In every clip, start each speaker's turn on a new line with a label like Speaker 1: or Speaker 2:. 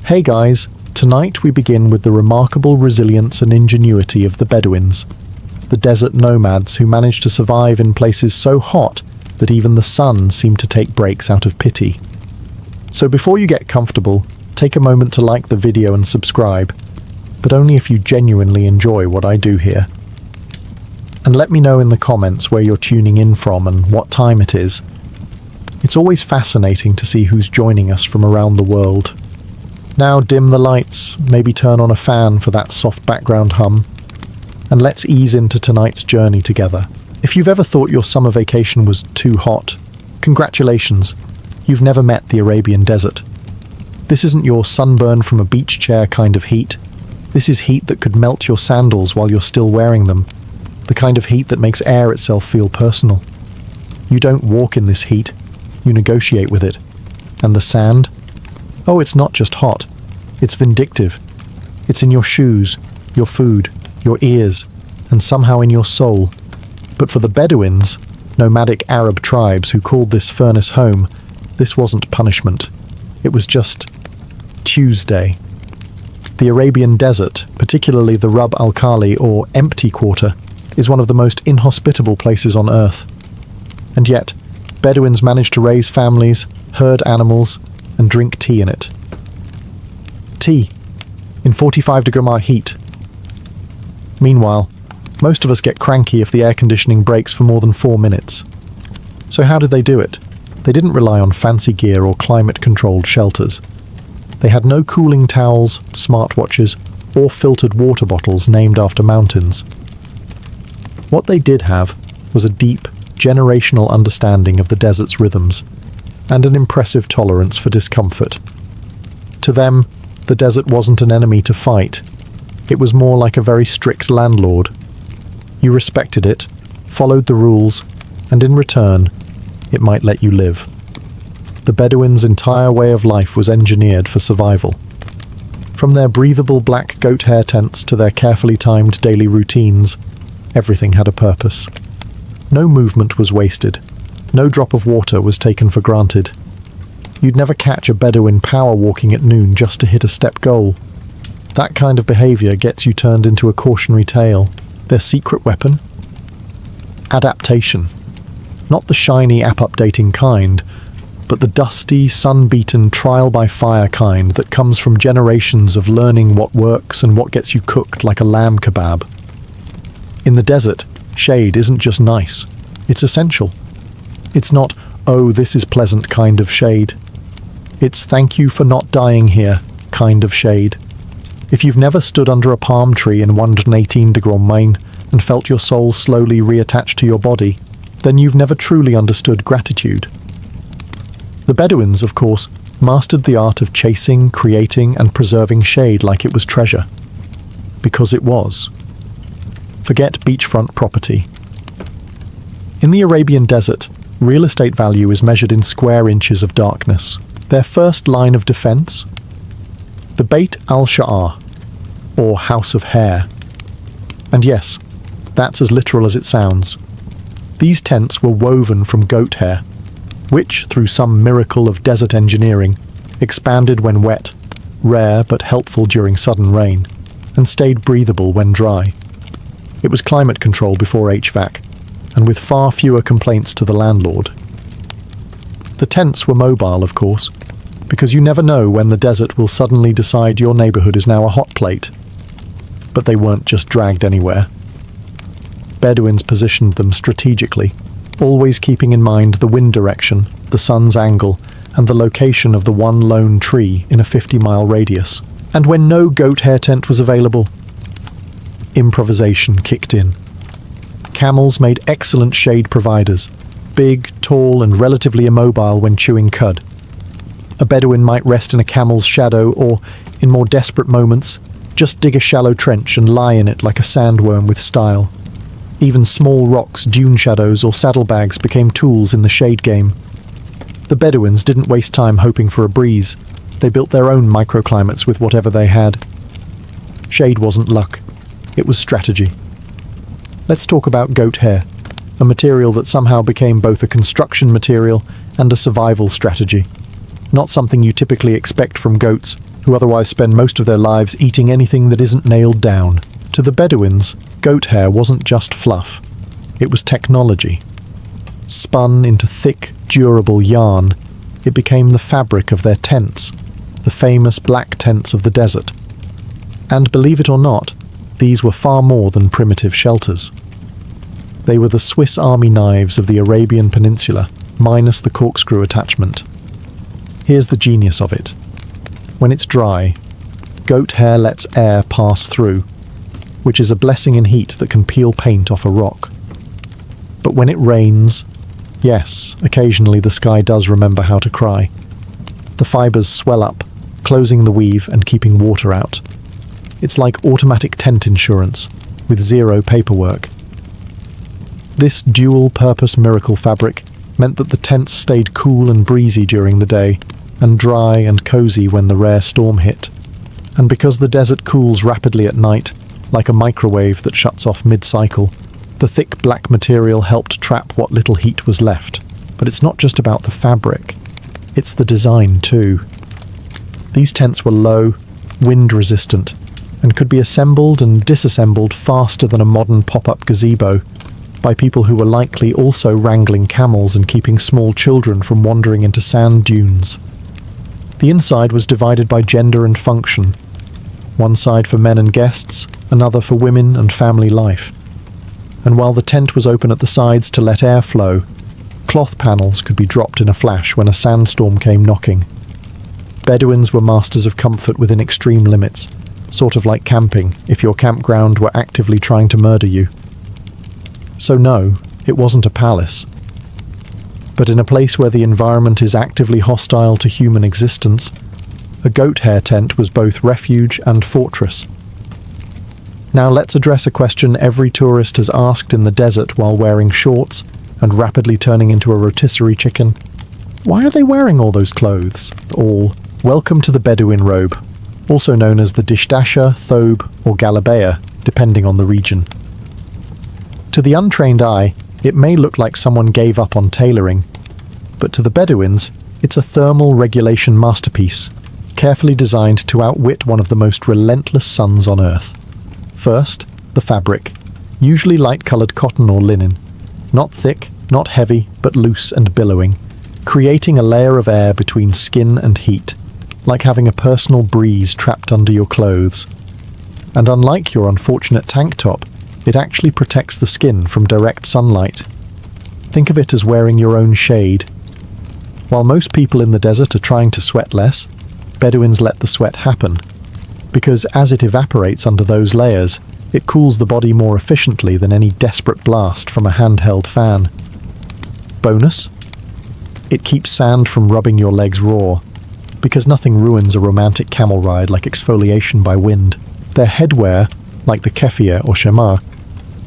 Speaker 1: Hey guys, tonight we begin with the remarkable resilience and ingenuity of the Bedouins, the desert nomads who managed to survive in places so hot that even the sun seemed to take breaks out of pity. So before you get comfortable, take a moment to like the video and subscribe, but only if you genuinely enjoy what I do here. And let me know in the comments where you're tuning in from and what time it is. It's always fascinating to see who's joining us from around the world. Now dim the lights, maybe turn on a fan for that soft background hum, and let's ease into tonight's journey together. If you've ever thought your summer vacation was too hot, congratulations, you've never met the Arabian desert. This isn't your sunburn from a beach chair kind of heat. This is heat that could melt your sandals while you're still wearing them, the kind of heat that makes air itself feel personal. You don't walk in this heat, you negotiate with it. And the sand? Oh, it's not just hot, it's vindictive. It's in your shoes, your food, your ears, and somehow in your soul. But for the Bedouins, nomadic Arab tribes who called this furnace home, this wasn't punishment. It was just Tuesday. The Arabian desert, particularly the Rub al-Khali or empty quarter, is one of the most inhospitable places on earth. And yet, Bedouins managed to raise families, herd animals, and drink tea in it. Tea, in 45-degree heat. Meanwhile, most of us get cranky if the air conditioning breaks for more than 4 minutes. So how did they do it? They didn't rely on fancy gear or climate-controlled shelters. They had no cooling towels, smartwatches, or filtered water bottles named after mountains. What they did have was a deep, generational understanding of the desert's rhythms, and an impressive tolerance for discomfort. To them, the desert wasn't an enemy to fight. It was more like a very strict landlord. You respected it, followed the rules, and in return, it might let you live. The Bedouins' entire way of life was engineered for survival. From their breathable black goat hair tents to their carefully timed daily routines, everything had a purpose. No movement was wasted. No drop of water was taken for granted. You'd never catch a Bedouin power walking at noon just to hit a step goal. That kind of behavior gets you turned into a cautionary tale. Their secret weapon? Adaptation. Not the shiny app-updating kind, but the dusty, sun-beaten, trial-by-fire kind that comes from generations of learning what works and what gets you cooked like a lamb kebab. In the desert, shade isn't just nice, it's essential. It's not, oh, this is pleasant kind of shade. It's thank you for not dying here kind of shade. If you've never stood under a palm tree in 118-degree Maine and felt your soul slowly reattach to your body, then you've never truly understood gratitude. The Bedouins, of course, mastered the art of chasing, creating, and preserving shade like it was treasure. Because it was. Forget beachfront property. In the Arabian desert, real estate value is measured in square inches of darkness. Their first line of defense? The Beit al-Sha'ar, or House of Hair. And yes, that's as literal as it sounds. These tents were woven from goat hair, which, through some miracle of desert engineering, expanded when wet, rare but helpful during sudden rain, and stayed breathable when dry. It was climate control before HVAC, and with far fewer complaints to the landlord. The tents were mobile, of course, because you never know when the desert will suddenly decide your neighborhood is now a hot plate. But they weren't just dragged anywhere. Bedouins positioned them strategically, always keeping in mind the wind direction, the sun's angle, and the location of the one lone tree in a 50-mile radius. And when no goat hair tent was available, improvisation kicked in. Camels made excellent shade providers, big, tall, and relatively immobile when chewing cud. A Bedouin might rest in a camel's shadow or, in more desperate moments, just dig a shallow trench and lie in it like a sandworm with style. Even small rocks, dune shadows, or saddlebags became tools in the shade game. The Bedouins didn't waste time hoping for a breeze. They built their own microclimates with whatever they had. Shade wasn't luck. It was strategy. Let's talk about goat hair, a material that somehow became both a construction material and a survival strategy. Not something you typically expect from goats, who otherwise spend most of their lives eating anything that isn't nailed down. To the Bedouins, goat hair wasn't just fluff. It was technology. Spun into thick, durable yarn, it became the fabric of their tents, the famous black tents of the desert. And believe it or not, these were far more than primitive shelters. They were the Swiss Army knives of the Arabian Peninsula, minus the corkscrew attachment. Here's the genius of it. When it's dry, goat hair lets air pass through, which is a blessing in heat that can peel paint off a rock. But when it rains, yes, occasionally the sky does remember how to cry. The fibres swell up, closing the weave and keeping water out. It's like automatic tent insurance, with zero paperwork. This dual-purpose miracle fabric meant that the tents stayed cool and breezy during the day, and dry and cozy when the rare storm hit. And because the desert cools rapidly at night, like a microwave that shuts off mid-cycle, the thick black material helped trap what little heat was left. But it's not just about the fabric, it's the design too. These tents were low, wind-resistant, and could be assembled and disassembled faster than a modern pop-up gazebo, by people who were likely also wrangling camels and keeping small children from wandering into sand dunes. The inside was divided by gender and function. One side for men and guests, another for women and family life. And while the tent was open at the sides to let air flow, cloth panels could be dropped in a flash when a sandstorm came knocking. Bedouins were masters of comfort within extreme limits, sort of like camping if your campground were actively trying to murder you. So no, it wasn't a palace. But in a place where the environment is actively hostile to human existence, a goat hair tent was both refuge and fortress. Now let's address a question every tourist has asked in the desert while wearing shorts and rapidly turning into a rotisserie chicken. Why are they wearing all those clothes? Welcome to the Bedouin robe, also known as the dishdasha, thobe, or galabaya, depending on the region. To the untrained eye, it may look like someone gave up on tailoring, but to the Bedouins, it's a thermal regulation masterpiece, carefully designed to outwit one of the most relentless suns on Earth. First, the fabric, usually light-coloured cotton or linen, not thick, not heavy, but loose and billowing, creating a layer of air between skin and heat, like having a personal breeze trapped under your clothes. And unlike your unfortunate tank top, it actually protects the skin from direct sunlight. Think of it as wearing your own shade. While most people in the desert are trying to sweat less, Bedouins let the sweat happen, because as it evaporates under those layers, it cools the body more efficiently than any desperate blast from a handheld fan. Bonus? It keeps sand from rubbing your legs raw, because nothing ruins a romantic camel ride like exfoliation by wind. Their headwear, like the keffiyeh or shamar,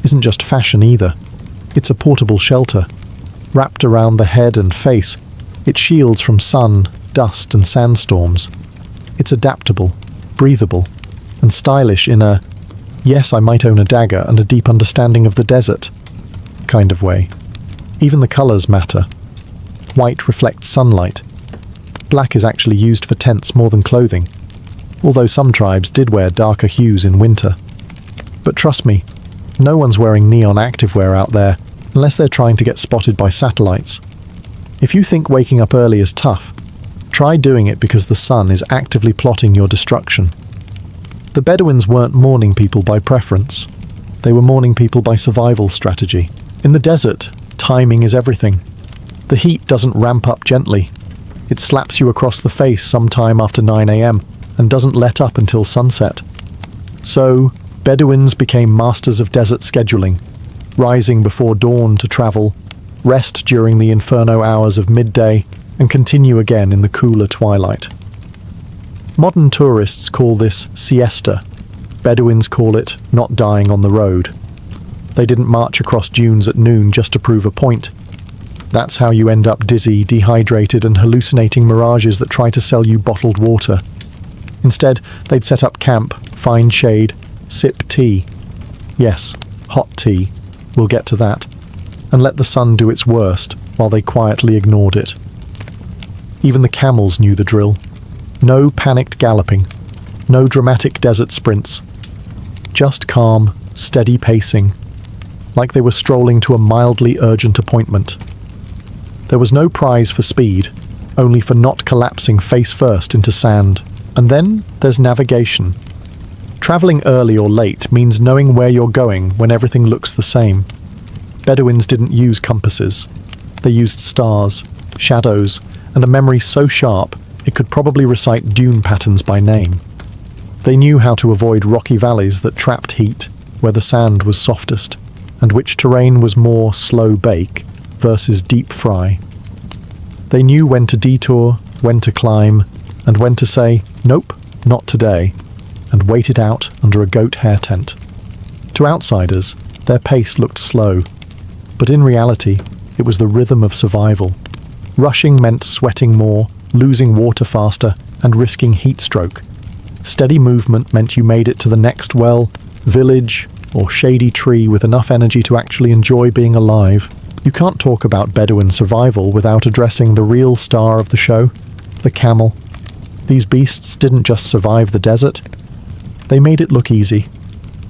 Speaker 1: isn't just fashion either. It's a portable shelter. Wrapped around the head and face, it shields from sun, dust and sandstorms. It's adaptable, breathable, and stylish in a, yes, I might own a dagger and a deep understanding of the desert, kind of way. Even the colours matter. White reflects sunlight. Black is actually used for tents more than clothing, although some tribes did wear darker hues in winter. But trust me, no one's wearing neon activewear out there, unless they're trying to get spotted by satellites. If you think waking up early is tough, try doing it because the sun is actively plotting your destruction. The Bedouins weren't morning people by preference. They were morning people by survival strategy. In the desert, timing is everything. The heat doesn't ramp up gently. It slaps you across the face sometime after 9 a.m. and doesn't let up until sunset. So, Bedouins became masters of desert scheduling, rising before dawn to travel, rest during the inferno hours of midday, and continue again in the cooler twilight. Modern tourists call this siesta. Bedouins call it not dying on the road. They didn't march across dunes at noon just to prove a point. That's how you end up dizzy, dehydrated, and hallucinating mirages that try to sell you bottled water. Instead, they'd set up camp, find shade, sip tea. Yes, hot tea. We'll get to that. And let the sun do its worst while they quietly ignored it. Even the camels knew the drill. No panicked galloping, No dramatic desert sprints. Just calm, steady pacing, like they were strolling to a mildly urgent appointment. There was no prize for speed, only for not collapsing face first into sand. And then there's navigation. Traveling early or late means knowing where you're going when everything looks the same. Bedouins didn't use compasses. They used stars, shadows, and a memory so sharp it could probably recite dune patterns by name. They knew how to avoid rocky valleys that trapped heat, where the sand was softest, and which terrain was more slow bake versus deep fry. They knew when to detour, when to climb, and when to say, "Nope, not today," and wait it out under a goat hair tent. To outsiders, their pace looked slow, but in reality, it was the rhythm of survival. Rushing meant sweating more, losing water faster, and risking heat stroke. Steady movement meant you made it to the next well, village, or shady tree with enough energy to actually enjoy being alive. You can't talk about Bedouin survival without addressing the real star of the show, the camel. These beasts didn't just survive the desert, they made it look easy.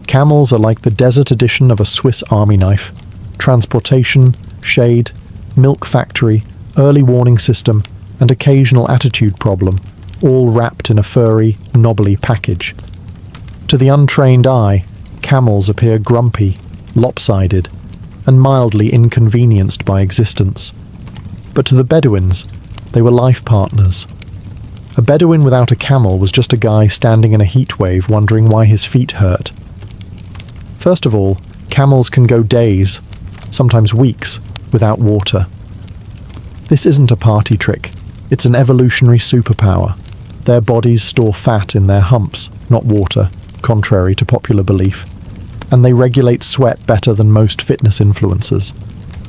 Speaker 1: Camels are like the desert edition of a Swiss army knife. Transportation, shade, milk factory, early warning system, and occasional attitude problem, all wrapped in a furry, knobbly package. To the untrained eye, camels appear grumpy, lopsided, and mildly inconvenienced by existence. But to the Bedouins, they were life partners. A Bedouin without a camel was just a guy standing in a heat wave wondering why his feet hurt. First of all, camels can go days, sometimes weeks, without water. This isn't a party trick, it's an evolutionary superpower. Their bodies store fat in their humps, not water, contrary to popular belief, and they regulate sweat better than most fitness influencers.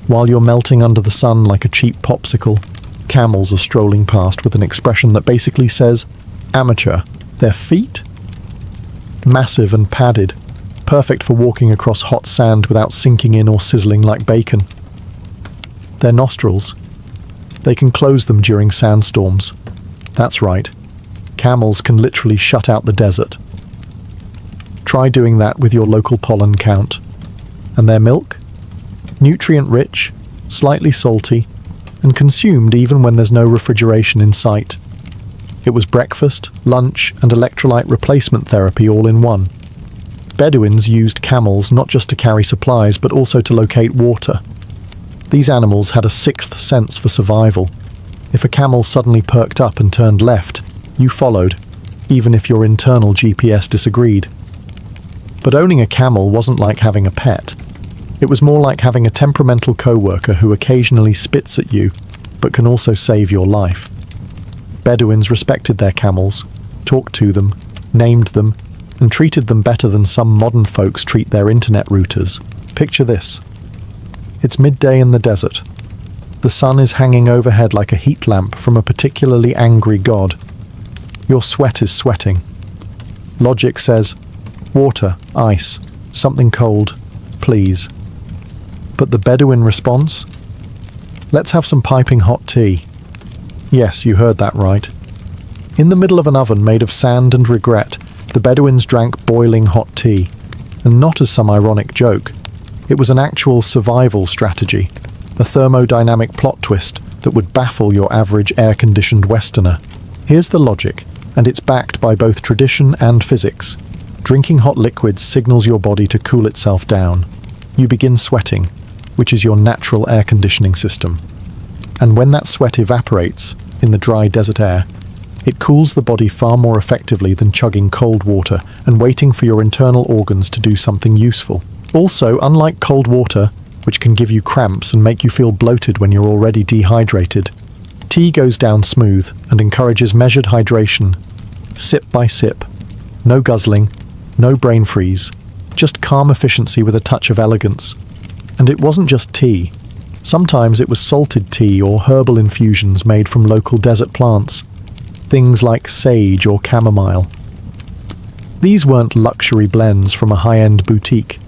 Speaker 1: While you're melting under the sun like a cheap popsicle, camels are strolling past with an expression that basically says, "Amateur." Their feet? Massive and padded, perfect for walking across hot sand without sinking in or sizzling like bacon. Their nostrils? They can close them during sandstorms. That's right, camels can literally shut out the desert. Try doing that with your local pollen count. And their milk? Nutrient-rich, slightly salty, and consumed even when there's no refrigeration in sight. It was breakfast, lunch, and electrolyte replacement therapy all in one. Bedouins used camels not just to carry supplies, but also to locate water. These animals had a sixth sense for survival. If a camel suddenly perked up and turned left, you followed, even if your internal GPS disagreed. But owning a camel wasn't like having a pet. It was more like having a temperamental co-worker who occasionally spits at you, but can also save your life. Bedouins respected their camels, talked to them, named them, and treated them better than some modern folks treat their internet routers. Picture this. It's midday in the desert. The sun is hanging overhead like a heat lamp from a particularly angry god. Your sweat is sweating. Logic says, water, ice, something cold, please. But the Bedouin response? Let's have some piping hot tea. Yes, you heard that right. In the middle of an oven made of sand and regret, the Bedouins drank boiling hot tea. And not as some ironic joke. It was an actual survival strategy, a thermodynamic plot twist that would baffle your average air-conditioned Westerner. Here's the logic, and it's backed by both tradition and physics. Drinking hot liquids signals your body to cool itself down. You begin sweating, which is your natural air conditioning system. And when that sweat evaporates in the dry desert air, it cools the body far more effectively than chugging cold water and waiting for your internal organs to do something useful. Also, unlike cold water, which can give you cramps and make you feel bloated when you're already dehydrated, tea goes down smooth and encourages measured hydration, sip by sip. No guzzling, no brain freeze, just calm efficiency with a touch of elegance. And it wasn't just tea. Sometimes it was salted tea or herbal infusions made from local desert plants. Things like sage or chamomile. These weren't luxury blends from a high-end boutique.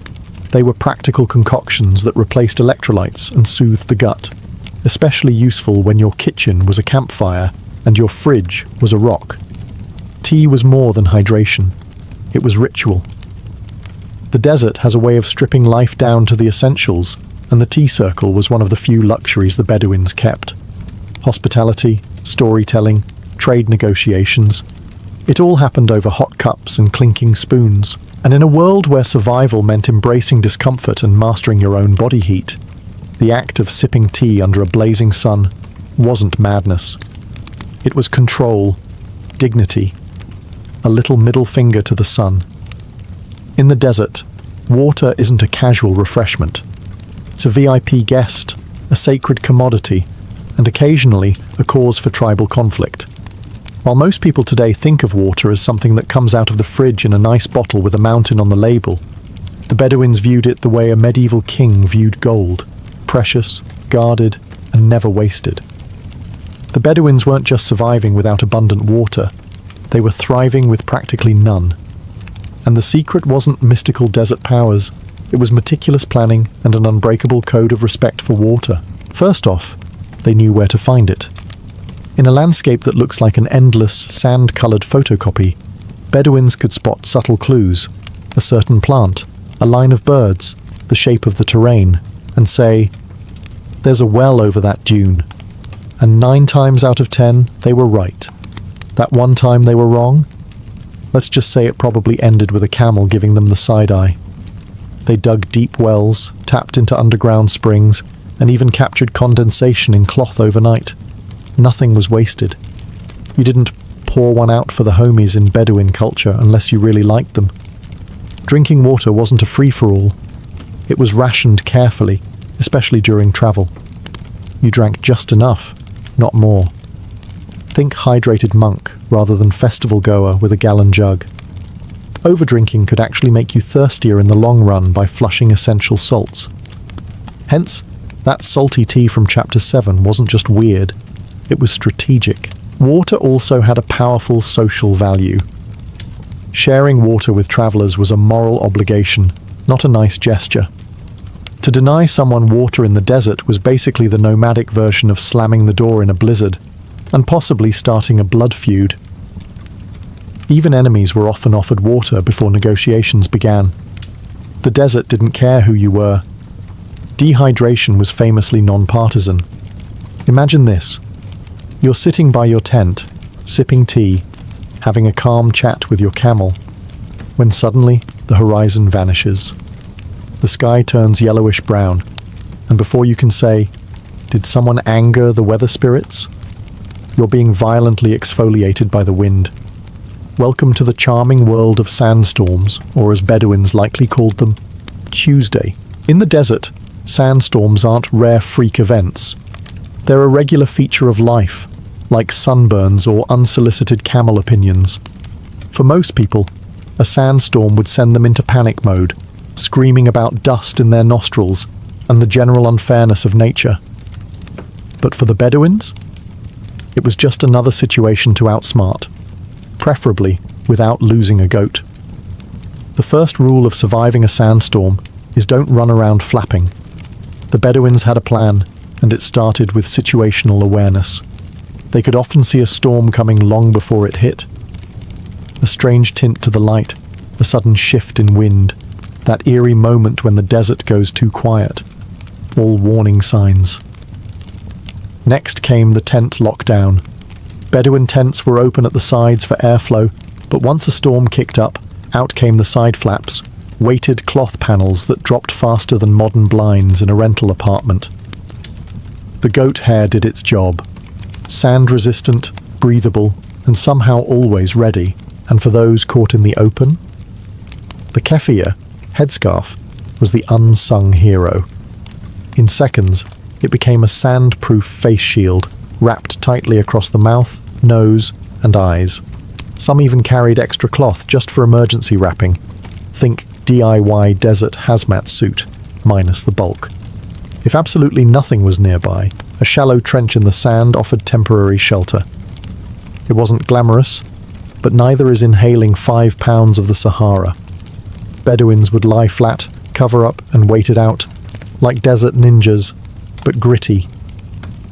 Speaker 1: They were practical concoctions that replaced electrolytes and soothed the gut, especially useful when your kitchen was a campfire and your fridge was a rock. Tea was more than hydration. It was ritual. The desert has a way of stripping life down to the essentials, and the tea circle was one of the few luxuries the Bedouins kept. Hospitality, storytelling, trade negotiations. It all happened over hot cups and clinking spoons. And in a world where survival meant embracing discomfort and mastering your own body heat, the act of sipping tea under a blazing sun wasn't madness. It was control, dignity, a little middle finger to the sun. In the desert, water isn't a casual refreshment. It's a VIP guest, a sacred commodity, and occasionally a cause for tribal conflict. While most people today think of water as something that comes out of the fridge in a nice bottle with a mountain on the label, the Bedouins viewed it the way a medieval king viewed gold, precious, guarded, and never wasted. The Bedouins weren't just surviving without abundant water, they were thriving with practically none. And the secret wasn't mystical desert powers, it was meticulous planning and an unbreakable code of respect for water. First off, they knew where to find it. In a landscape that looks like an endless, sand-coloured photocopy, Bedouins could spot subtle clues, a certain plant, a line of birds, the shape of the terrain, and say, "There's a well over that dune." And 9 times out of 10, they were right. That one time they were wrong? Let's just say it probably ended with a camel giving them the side-eye. They dug deep wells, tapped into underground springs, and even captured condensation in cloth overnight. Nothing was wasted. You didn't pour one out for the homies in Bedouin culture unless you really liked them. Drinking water wasn't a free-for-all. It was rationed carefully, especially during travel. You drank just enough, not more. Think hydrated monk rather than festival goer with a gallon jug. Overdrinking could actually make you thirstier in the long run by flushing essential salts. Hence, that salty tea from Chapter 7 wasn't just weird, it was strategic. Water also had a powerful social value. Sharing water with travelers was a moral obligation, not a nice gesture. To deny someone water in the desert was basically the nomadic version of slamming the door in a blizzard, and possibly starting a blood feud. Even enemies were often offered water before negotiations began. The desert didn't care who you were. Dehydration was famously non-partisan. Imagine this. You're sitting by your tent, sipping tea, having a calm chat with your camel, when suddenly the horizon vanishes. The sky turns yellowish-brown, and before you can say, "Did someone anger the weather spirits?" you're being violently exfoliated by the wind. Welcome to the charming world of sandstorms, or as Bedouins likely called them, Tuesday. In the desert, sandstorms aren't rare freak events. They're a regular feature of life, like sunburns or unsolicited camel opinions. For most people, a sandstorm would send them into panic mode, screaming about dust in their nostrils and the general unfairness of nature. But for the Bedouins, it was just another situation to outsmart, preferably without losing a goat. The first rule of surviving a sandstorm is don't run around flapping. The Bedouins had a plan, and it started with situational awareness. They could often see a storm coming long before it hit. A strange tint to the light, a sudden shift in wind, that eerie moment when the desert goes too quiet. All warning signs. Next came the tent lockdown. Bedouin tents were open at the sides for airflow, but once a storm kicked up, out came the side flaps, weighted cloth panels that dropped faster than modern blinds in a rental apartment. The goat hair did its job. Sand-resistant, breathable, and somehow always ready, and for those caught in the open? The keffiyeh, headscarf, was the unsung hero. In seconds, it became a sand-proof face shield, wrapped tightly across the mouth, nose, and eyes. Some even carried extra cloth just for emergency wrapping. Think DIY desert hazmat suit, minus the bulk. If absolutely nothing was nearby, a shallow trench in the sand offered temporary shelter. It wasn't glamorous, but neither is inhaling 5 pounds of the Sahara. Bedouins would lie flat, cover up, and wait it out, like desert ninjas, but gritty.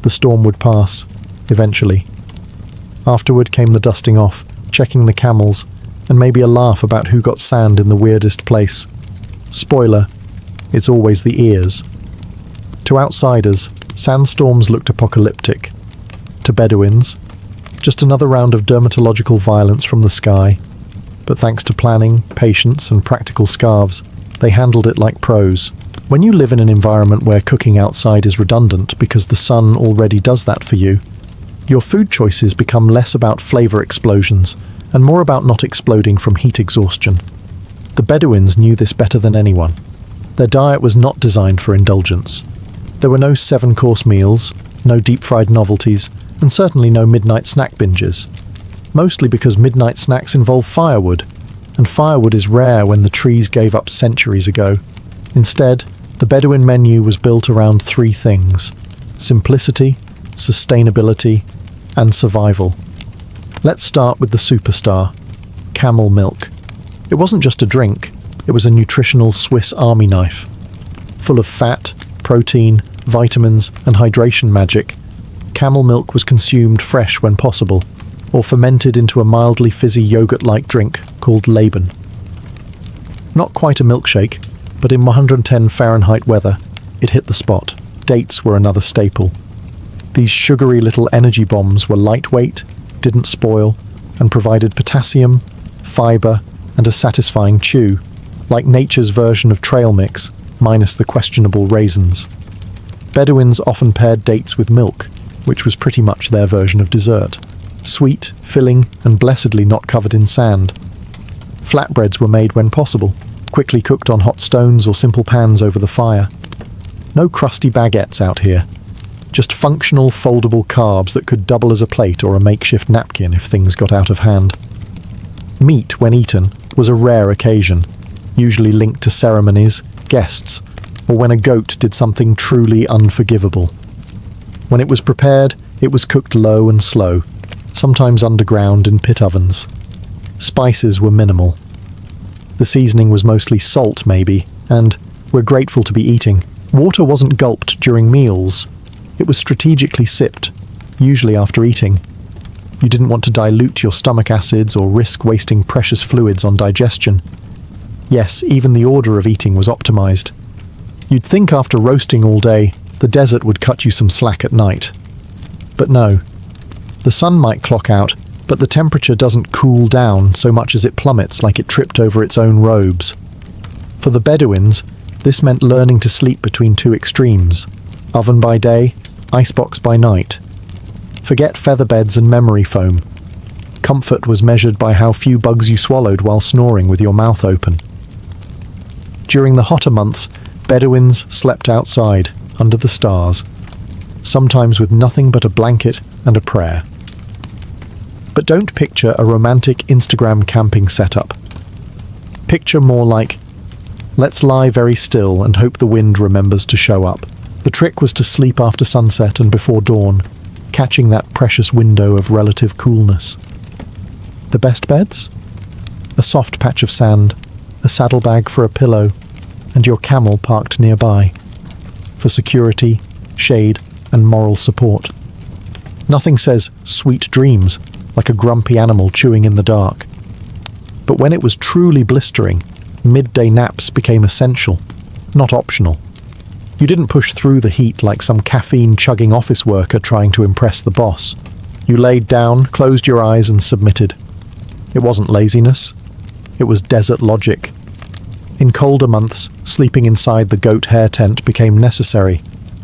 Speaker 1: The storm would pass, eventually. Afterward came the dusting off, checking the camels, and maybe a laugh about who got sand in the weirdest place. Spoiler, it's always the ears. To outsiders, sandstorms looked apocalyptic. To Bedouins, just another round of dermatological violence from the sky. But thanks to planning, patience, and practical scarves, they handled it like pros. When you live in an environment where cooking outside is redundant because the sun already does that for you, your food choices become less about flavor explosions and more about not exploding from heat exhaustion. The Bedouins knew this better than anyone. Their diet was not designed for indulgence. There were no 7-course meals, no deep-fried novelties, and certainly no midnight snack binges. Mostly because midnight snacks involve firewood, and firewood is rare when the trees gave up centuries ago. Instead, the Bedouin menu was built around 3 things: simplicity, sustainability, and survival. Let's start with the superstar, camel milk. It wasn't just a drink, it was a nutritional Swiss army knife. Full of fat, protein, vitamins, and hydration magic, camel milk was consumed fresh when possible, or fermented into a mildly fizzy yogurt-like drink called Laban. Not quite a milkshake, but in 110 Fahrenheit weather, it hit the spot. Dates were another staple. These sugary little energy bombs were lightweight, didn't spoil, and provided potassium, fiber, and a satisfying chew, like nature's version of trail mix, minus the questionable raisins. Bedouins often paired dates with milk, which was pretty much their version of dessert. Sweet, filling, and blessedly not covered in sand. Flatbreads were made when possible, quickly cooked on hot stones or simple pans over the fire. No crusty baguettes out here. Just functional, foldable carbs that could double as a plate or a makeshift napkin if things got out of hand. Meat, when eaten, was a rare occasion, usually linked to ceremonies, guests, or when a goat did something truly unforgivable. When it was prepared, it was cooked low and slow, sometimes underground in pit ovens. Spices were minimal. The seasoning was mostly salt, maybe, and we're grateful to be eating. Water wasn't gulped during meals. It was strategically sipped, usually after eating. You didn't want to dilute your stomach acids or risk wasting precious fluids on digestion. Yes, even the order of eating was optimized. You'd think after roasting all day, the desert would cut you some slack at night. But no. The sun might clock out, but the temperature doesn't cool down so much as it plummets like it tripped over its own robes. For the Bedouins, this meant learning to sleep between 2 extremes: oven by day, icebox by night. Forget featherbeds and memory foam. Comfort was measured by how few bugs you swallowed while snoring with your mouth open. During the hotter months, Bedouins slept outside, under the stars, sometimes with nothing but a blanket and a prayer. But don't picture a romantic Instagram camping setup. Picture more like, let's lie very still and hope the wind remembers to show up. The trick was to sleep after sunset and before dawn, catching that precious window of relative coolness. The best beds? A soft patch of sand, a saddlebag for a pillow, and your camel parked nearby, for security, shade, and moral support. Nothing says sweet dreams like a grumpy animal chewing in the dark. But when it was truly blistering, midday naps became essential, not optional. You didn't push through the heat like some caffeine-chugging office worker trying to impress the boss. You laid down, closed your eyes, and submitted. It wasn't laziness. It was desert logic. In colder months, sleeping inside the goat hair tent became necessary,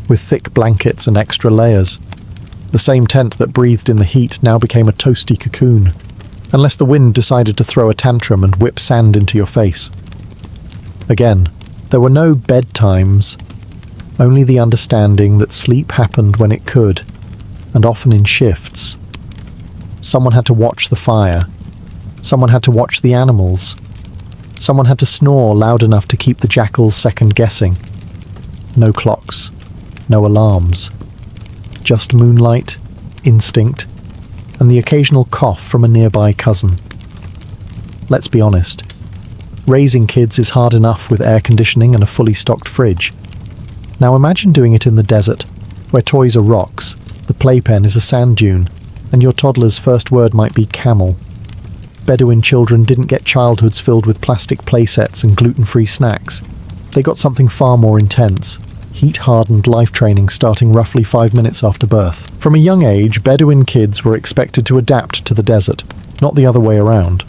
Speaker 1: with thick blankets and extra layers. The same tent that breathed in the heat now became a toasty cocoon, unless the wind decided to throw a tantrum and whip sand into your face. Again, there were no bedtimes, only the understanding that sleep happened when it could, and often in shifts. Someone had to watch the fire. Someone had to watch the animals. Someone had to snore loud enough to keep the jackals second-guessing. No clocks. No alarms. Just moonlight, instinct, and the occasional cough from a nearby cousin. Let's be honest. Raising kids is hard enough with air conditioning and a fully stocked fridge. Now imagine doing it in the desert, where toys are rocks, the playpen is a sand dune, and your toddler's first word might be camel. Bedouin children didn't get childhoods filled with plastic playsets and gluten-free snacks. They got something far more intense. Heat-hardened life training starting roughly 5 minutes after birth. From a young age, Bedouin kids were expected to adapt to the desert, not the other way around.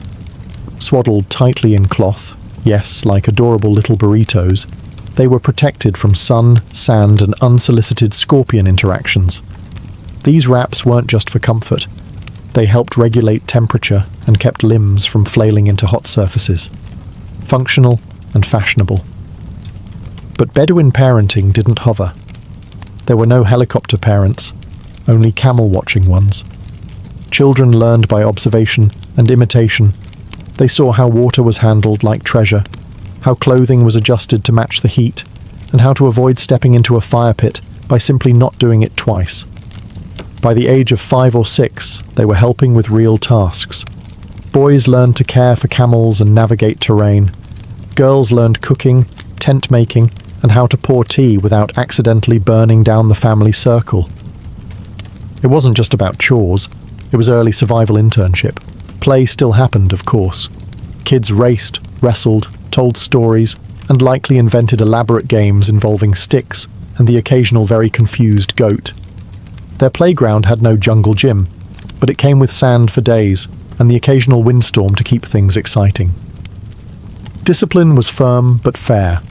Speaker 1: Swaddled tightly in cloth, yes, like adorable little burritos, they were protected from sun, sand, and unsolicited scorpion interactions. These wraps weren't just for comfort. They helped regulate temperature and kept limbs from flailing into hot surfaces. Functional and fashionable. But Bedouin parenting didn't hover. There were no helicopter parents, only camel-watching ones. Children learned by observation and imitation. They saw how water was handled like treasure, how clothing was adjusted to match the heat, and how to avoid stepping into a fire pit by simply not doing it twice. By the age of 5 or 6, they were helping with real tasks. Boys learned to care for camels and navigate terrain. Girls learned cooking, tent making, and how to pour tea without accidentally burning down the family circle. It wasn't just about chores, it was early survival internship. Play still happened, of course. Kids raced, wrestled, told stories, and likely invented elaborate games involving sticks and the occasional very confused goat. Their playground had no jungle gym, but it came with sand for days and the occasional windstorm to keep things exciting. Discipline was firm but fair.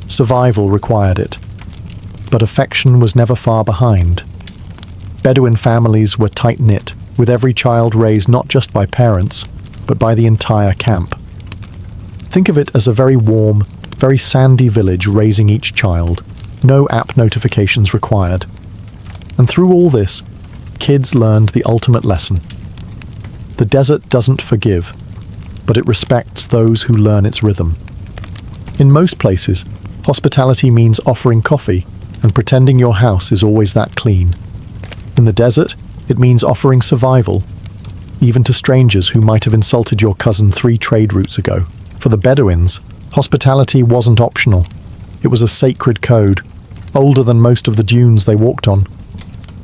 Speaker 1: Survival required it. But affection was never far behind. Bedouin families were tight-knit, with every child raised not just by parents, but by the entire camp. Think of it as a very warm, very sandy village raising each child, no app notifications required. And through all this, kids learned the ultimate lesson. The desert doesn't forgive, but it respects those who learn its rhythm. In most places, hospitality means offering coffee and pretending your house is always that clean. In the desert, it means offering survival, even to strangers who might have insulted your cousin 3 trade routes ago. For the Bedouins, hospitality wasn't optional. It was a sacred code, older than most of the dunes they walked on.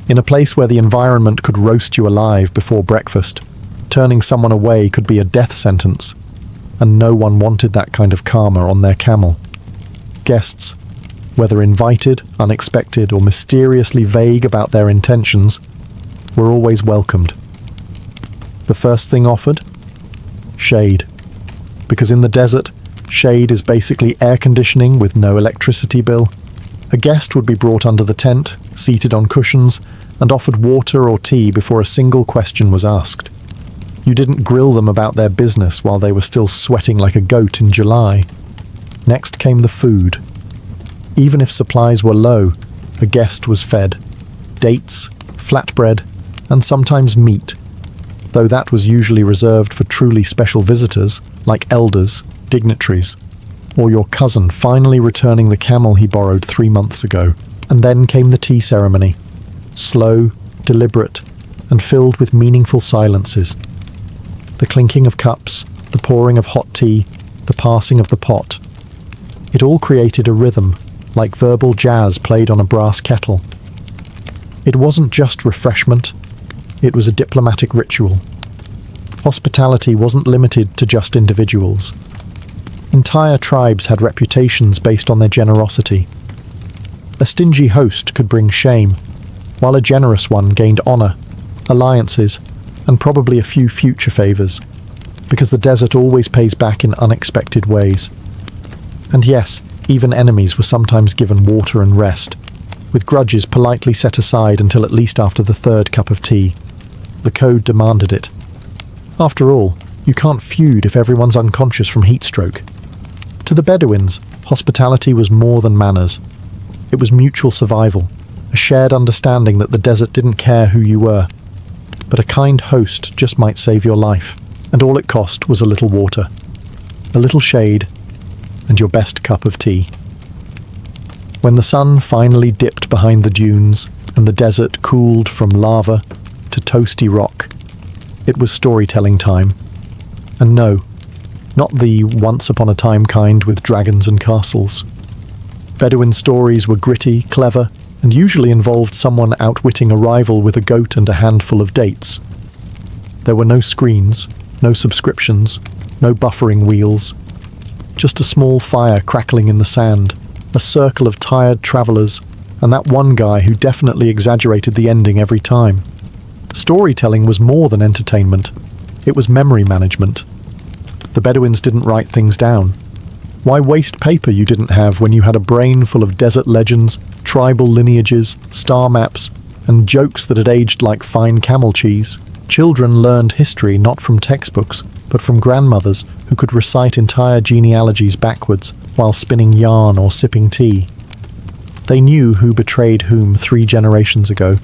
Speaker 1: In a place where the environment could roast you alive before breakfast, turning someone away could be a death sentence, and no one wanted that kind of karma on their camel. Guests, whether invited, unexpected, or mysteriously vague about their intentions, were always welcomed. The first thing offered? Shade. Because in the desert, shade is basically air conditioning with no electricity bill. A guest would be brought under the tent, seated on cushions, and offered water or tea before a single question was asked. You didn't grill them about their business while they were still sweating like a goat in July. Next came the food. Even if supplies were low, a guest was fed. Dates, flatbread, and sometimes meat, though that was usually reserved for truly special visitors, like elders, dignitaries, or your cousin finally returning the camel he borrowed 3 months ago. And then came the tea ceremony. Slow, deliberate, and filled with meaningful silences. The clinking of cups, the pouring of hot tea, the passing of the pot. It all created a rhythm, like verbal jazz played on a brass kettle. It wasn't just refreshment, it was a diplomatic ritual. Hospitality wasn't limited to just individuals. Entire tribes had reputations based on their generosity. A stingy host could bring shame, while a generous one gained honor, alliances, and probably a few future favors, because the desert always pays back in unexpected ways. And yes, even enemies were sometimes given water and rest, with grudges politely set aside until at least after the 3rd cup of tea. The code demanded it. After all, you can't feud if everyone's unconscious from heat stroke. To the Bedouins, hospitality was more than manners. It was mutual survival, a shared understanding that the desert didn't care who you were, but a kind host just might save your life, and all it cost was a little water, a little shade, and your best cup of tea. When the sun finally dipped behind the dunes and the desert cooled from lava to toasty rock, it was storytelling time. And no, not the once-upon-a-time kind with dragons and castles. Bedouin stories were gritty, clever, and usually involved someone outwitting a rival with a goat and a handful of dates. There were no screens, No subscriptions, no buffering wheels. Just a small fire crackling in the sand, a circle of tired travelers, and that one guy who definitely exaggerated the ending every time. Storytelling was more than entertainment. It was memory management. The Bedouins didn't write things down. Why waste paper you didn't have when you had a brain full of desert legends, tribal lineages, star maps, and jokes that had aged like fine camel cheese? Children learned history not from textbooks, but from grandmothers who could recite entire genealogies backwards while spinning yarn or sipping tea. They knew who betrayed whom 3 generations ago,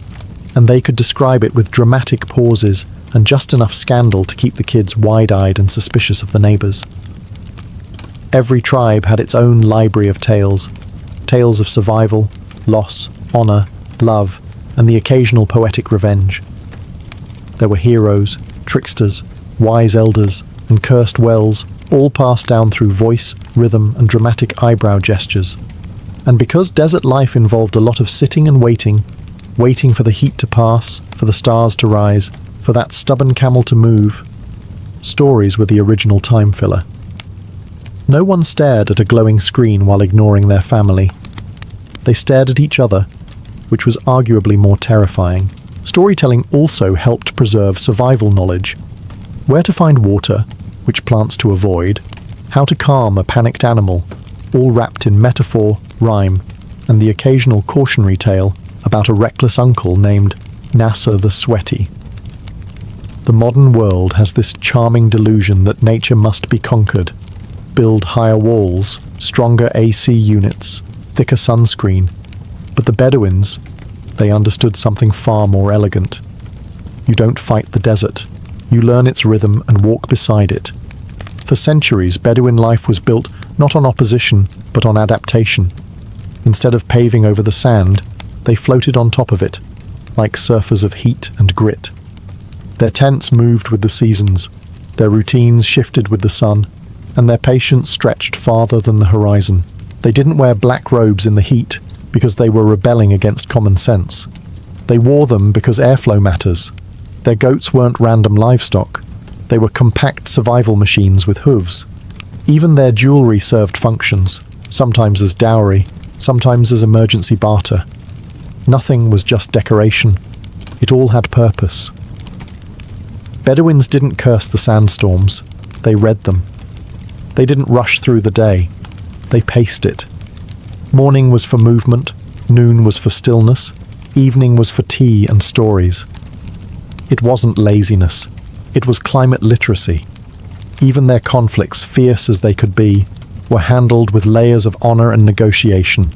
Speaker 1: and they could describe it with dramatic pauses and just enough scandal to keep the kids wide-eyed and suspicious of the neighbours. Every tribe had its own library of tales, tales of survival, loss, honour, love, and the occasional poetic revenge. There were heroes, tricksters, wise elders, and cursed wells, all passed down through voice, rhythm, and dramatic eyebrow gestures. And because desert life involved a lot of sitting and waiting for the heat to pass, for the stars to rise, for that stubborn camel to move, stories were the original time filler. No one stared at a glowing screen while ignoring their family. They stared at each other, which was arguably more terrifying. Storytelling also helped preserve survival knowledge. Where to find water, which plants to avoid, how to calm a panicked animal, all wrapped in metaphor, rhyme, and the occasional cautionary tale about a reckless uncle named Nasser the Sweaty. The modern world has this charming delusion that nature must be conquered. Build higher walls, stronger AC units, thicker sunscreen. But the Bedouins, they understood something far more elegant. You don't fight the desert. You learn its rhythm and walk beside it. For centuries, Bedouin life was built not on opposition, but on adaptation. Instead of paving over the sand, they floated on top of it, like surfers of heat and grit. Their tents moved with the seasons, their routines shifted with the sun, and their patience stretched farther than the horizon. They didn't wear black robes in the heat because they were rebelling against common sense. They wore them because airflow matters. Their goats weren't random livestock. They were compact survival machines with hooves. Even their jewelry served functions, sometimes as dowry, sometimes as emergency barter. Nothing was just decoration. It all had purpose. Bedouins didn't curse the sandstorms. They read them. They didn't rush through the day. They paced it. Morning was for movement, noon was for stillness, evening was for tea and stories. It wasn't laziness. It was climate literacy. Even their conflicts, fierce as they could be, were handled with layers of honor and negotiation.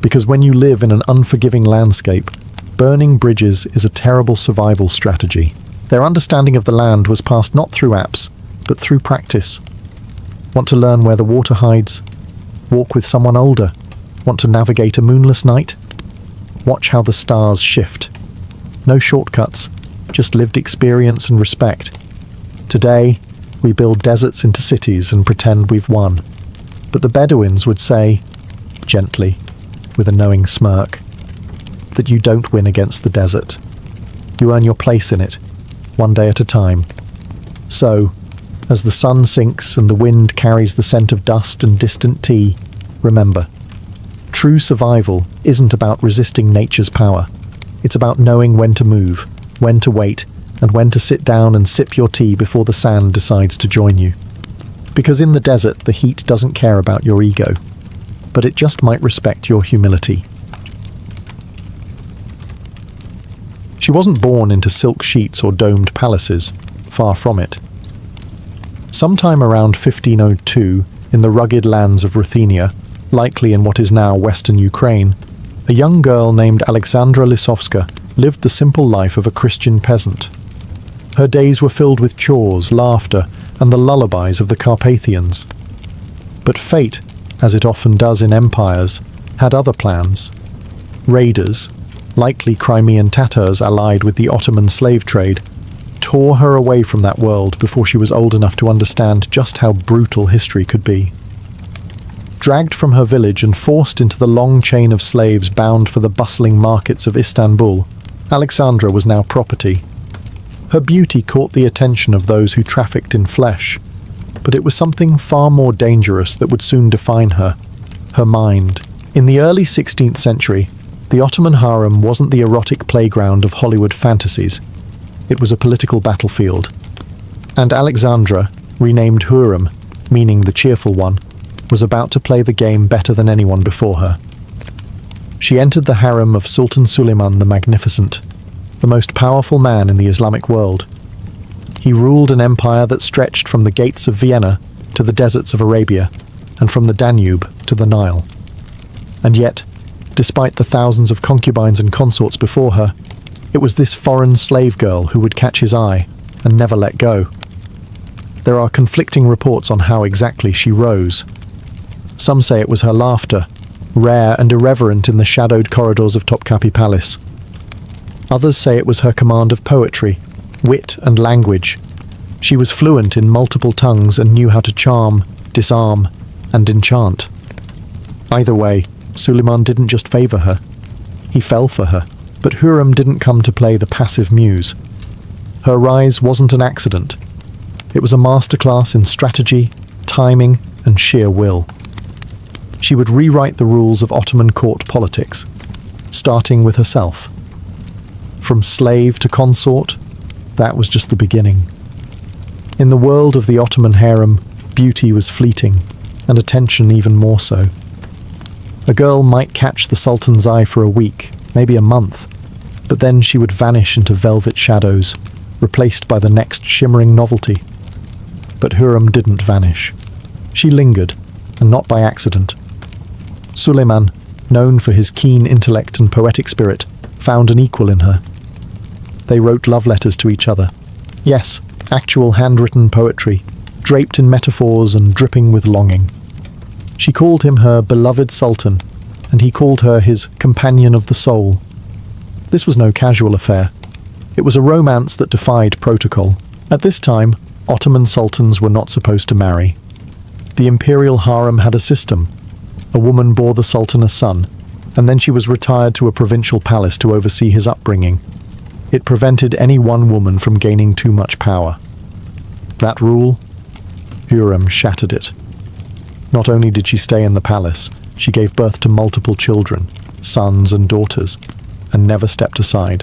Speaker 1: Because when you live in an unforgiving landscape, burning bridges is a terrible survival strategy. Their understanding of the land was passed not through apps, but through practice. Want to learn where the water hides? Walk with someone older. Want to navigate a moonless night? Watch how the stars shift. No shortcuts, just lived experience and respect. Today, we build deserts into cities and pretend we've won. But the Bedouins would say, gently, with a knowing smirk, that you don't win against the desert. You earn your place in it, one day at a time. So, as the sun sinks and the wind carries the scent of dust and distant tea, remember, true survival isn't about resisting nature's power. It's about knowing when to move, when to wait, and when to sit down and sip your tea before the sand decides to join you. Because in the desert, the heat doesn't care about your ego, but it just might respect your humility. She wasn't born into silk sheets or domed palaces, far from it. Sometime around 1502, in the rugged lands of Ruthenia, likely in what is now western Ukraine, a young girl named Alexandra Lisowska lived the simple life of a Christian peasant. Her days were filled with chores, laughter, and the lullabies of the Carpathians. But fate, as it often does in empires, had other plans. Raiders, likely Crimean Tatars allied with the Ottoman slave trade, tore her away from that world before she was old enough to understand just how brutal history could be. Dragged from her village and forced into the long chain of slaves bound for the bustling markets of Istanbul, Alexandra was now property. Her beauty caught the attention of those who trafficked in flesh, but it was something far more dangerous that would soon define her: her mind. In the early 16th century, the Ottoman harem wasn't the erotic playground of Hollywood fantasies. It was a political battlefield. And Alexandra, renamed Hurrem, meaning the cheerful one, was about to play the game better than anyone before her. She entered the harem of Sultan Suleiman the Magnificent, the most powerful man in the Islamic world. He ruled an empire that stretched from the gates of Vienna to the deserts of Arabia, and from the Danube to the Nile. And yet, despite the thousands of concubines and consorts before her, it was this foreign slave girl who would catch his eye and never let go. There are conflicting reports on how exactly she rose. Some say it was her laughter, rare and irreverent in the shadowed corridors of Topkapi Palace. Others say it was her command of poetry, wit and language. She was fluent in multiple tongues and knew how to charm, disarm, and enchant. Either way, Suleiman didn't just favour her. He fell for her, but Hurrem didn't come to play the passive muse. Her rise wasn't an accident. It was a masterclass in strategy, timing, and sheer will. She would rewrite the rules of Ottoman court politics, starting with herself. From slave to consort, that was just the beginning. In the world of the Ottoman harem, beauty was fleeting, and attention even more so. A girl might catch the Sultan's eye for a week, maybe a month, but then she would vanish into velvet shadows, replaced by the next shimmering novelty. But Hurrem didn't vanish. She lingered, and not by accident. Suleiman, known for his keen intellect and poetic spirit, found an equal in her. They wrote love letters to each other. Yes, actual handwritten poetry, draped in metaphors and dripping with longing. She called him her beloved sultan, and he called her his companion of the soul. This was no casual affair. It was a romance that defied protocol. At this time, Ottoman sultans were not supposed to marry. The imperial harem had a system. A woman bore the sultan a son, and then she was retired to a provincial palace to oversee his upbringing. It prevented any one woman from gaining too much power. That rule, Hurrem shattered it. Not only did she stay in the palace, she gave birth to multiple children, sons and daughters, and never stepped aside.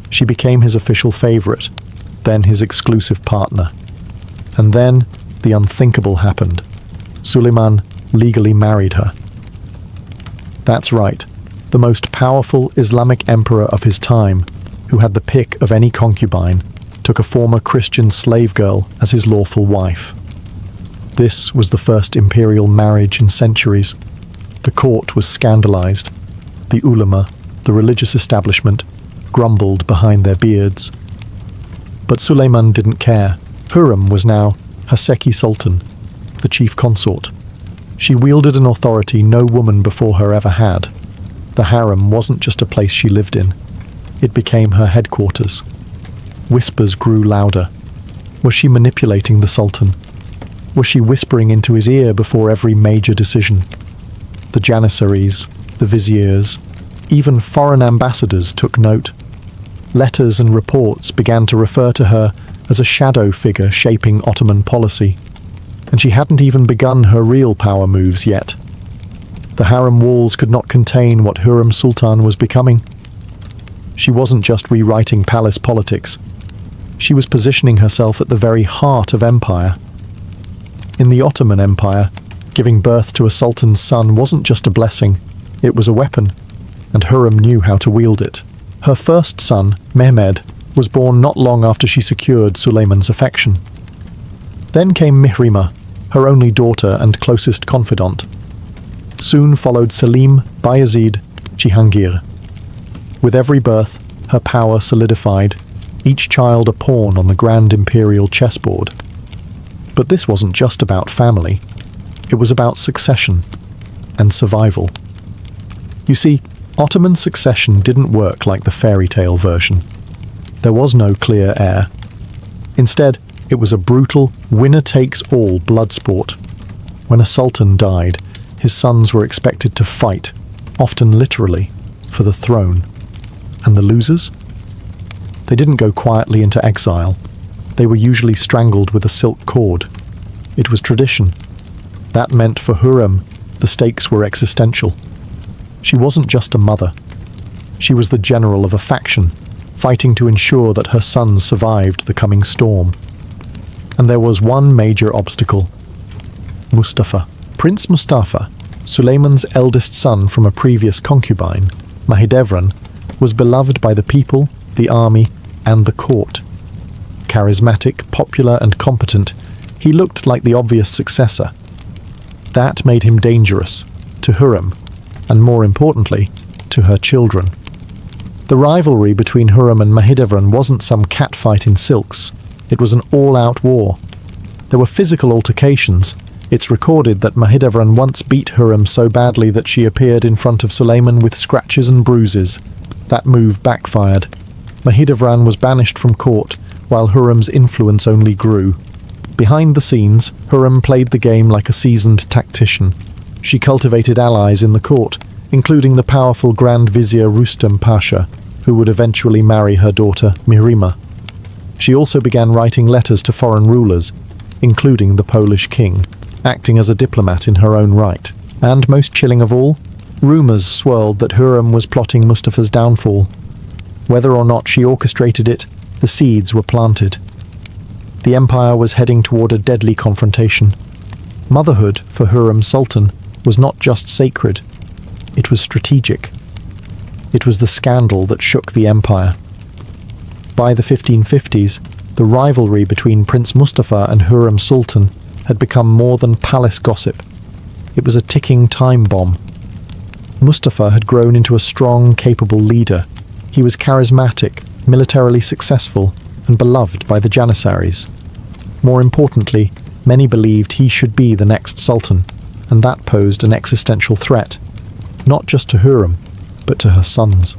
Speaker 1: She became his official favorite, then his exclusive partner. And then the unthinkable happened. Suleiman legally married her. That's right, the most powerful Islamic emperor of his time, who had the pick of any concubine, took a former Christian slave girl as his lawful wife. This was the first imperial marriage in centuries. The court was scandalized. The ulama, the religious establishment, grumbled behind their beards. But Suleiman didn't care. Hurrem was now Haseki Sultan, the chief consort. She wielded an authority no woman before her ever had. The harem wasn't just a place she lived in. It became her headquarters. Whispers grew louder. Was she manipulating the sultan? Was she whispering into his ear before every major decision? The janissaries, the viziers, even foreign ambassadors took note. Letters and reports began to refer to her as a shadow figure shaping Ottoman policy, and she hadn't even begun her real power moves yet. The harem walls could not contain what Hurrem Sultan was becoming. She wasn't just rewriting palace politics. She was positioning herself at the very heart of empire. In the Ottoman Empire, giving birth to a sultan's son wasn't just a blessing, it was a weapon, and Hurrem knew how to wield it. Her first son, Mehmed, was born not long after she secured Suleiman's affection. Then came Mihrima, her only daughter and closest confidant. Soon followed Selim, Bayezid, Jihangir. With every birth, her power solidified, each child a pawn on the grand imperial chessboard. But this wasn't just about family. It was about succession and survival. You see, Ottoman succession didn't work like the fairy tale version. There was no clear heir. Instead, it was a brutal, winner-takes-all blood sport. When a sultan died, his sons were expected to fight, often literally, for the throne. And the losers? They didn't go quietly into exile. They were usually strangled with a silk cord. It was tradition. That meant for Hurrem, the stakes were existential. She wasn't just a mother. She was the general of a faction, fighting to ensure that her sons survived the coming storm. And there was one major obstacle. Mustafa. Prince Mustafa, Suleiman's eldest son from a previous concubine, Mahidevran, was beloved by the people, the army, and the court. Charismatic, popular, and competent, he looked like the obvious successor. That made him dangerous, to Hurrem, and more importantly, to her children. The rivalry between Hurrem and Mahidevran wasn't some catfight in silks. It was an all-out war. There were physical altercations. It's recorded that Mahidevran once beat Hurrem so badly that she appeared in front of Suleiman with scratches and bruises. That move backfired. Mahidevran was banished from court, while Hurrem's influence only grew. Behind the scenes, Hurrem played the game like a seasoned tactician. She cultivated allies in the court, including the powerful Grand Vizier Rustem Pasha, who would eventually marry her daughter Mirima. She also began writing letters to foreign rulers, including the Polish king, acting as a diplomat in her own right. And most chilling of all, rumours swirled that Hurrem was plotting Mustafa's downfall. Whether or not she orchestrated it, the seeds were planted. The empire was heading toward a deadly confrontation. Motherhood, for Hurrem's sultan, was not just sacred. It was strategic. It was the scandal that shook the empire. By the 1550s, the rivalry between Prince Mustafa and Hurrem Sultan had become more than palace gossip. It was a ticking time bomb. Mustafa had grown into a strong, capable leader. He was charismatic, militarily successful, and beloved by the Janissaries. More importantly, many believed he should be the next sultan, and that posed an existential threat, not just to Hurrem, but to her sons.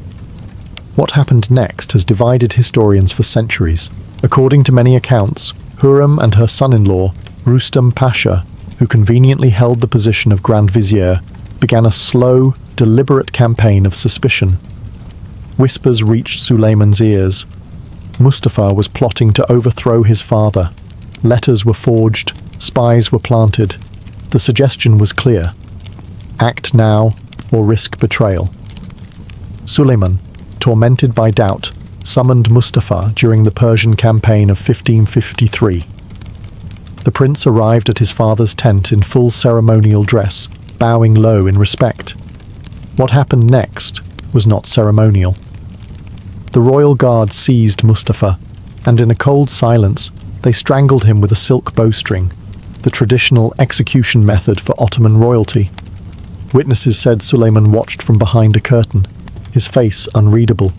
Speaker 1: What happened next has divided historians for centuries. According to many accounts, Hurrem and her son-in-law, Rustem Pasha, who conveniently held the position of Grand Vizier, began a slow, deliberate campaign of suspicion. Whispers reached Suleiman's ears. Mustafa was plotting to overthrow his father. Letters were forged, spies were planted. The suggestion was clear: act now or risk betrayal. Suleiman, tormented by doubt, summoned Mustafa during the Persian campaign of 1553. The prince arrived at his father's tent in full ceremonial dress, bowing low in respect. What happened next was not ceremonial. The royal guard seized Mustafa, and in a cold silence, they strangled him with a silk bowstring, the traditional execution method for Ottoman royalty. Witnesses said Suleiman watched from behind a curtain, his face unreadable.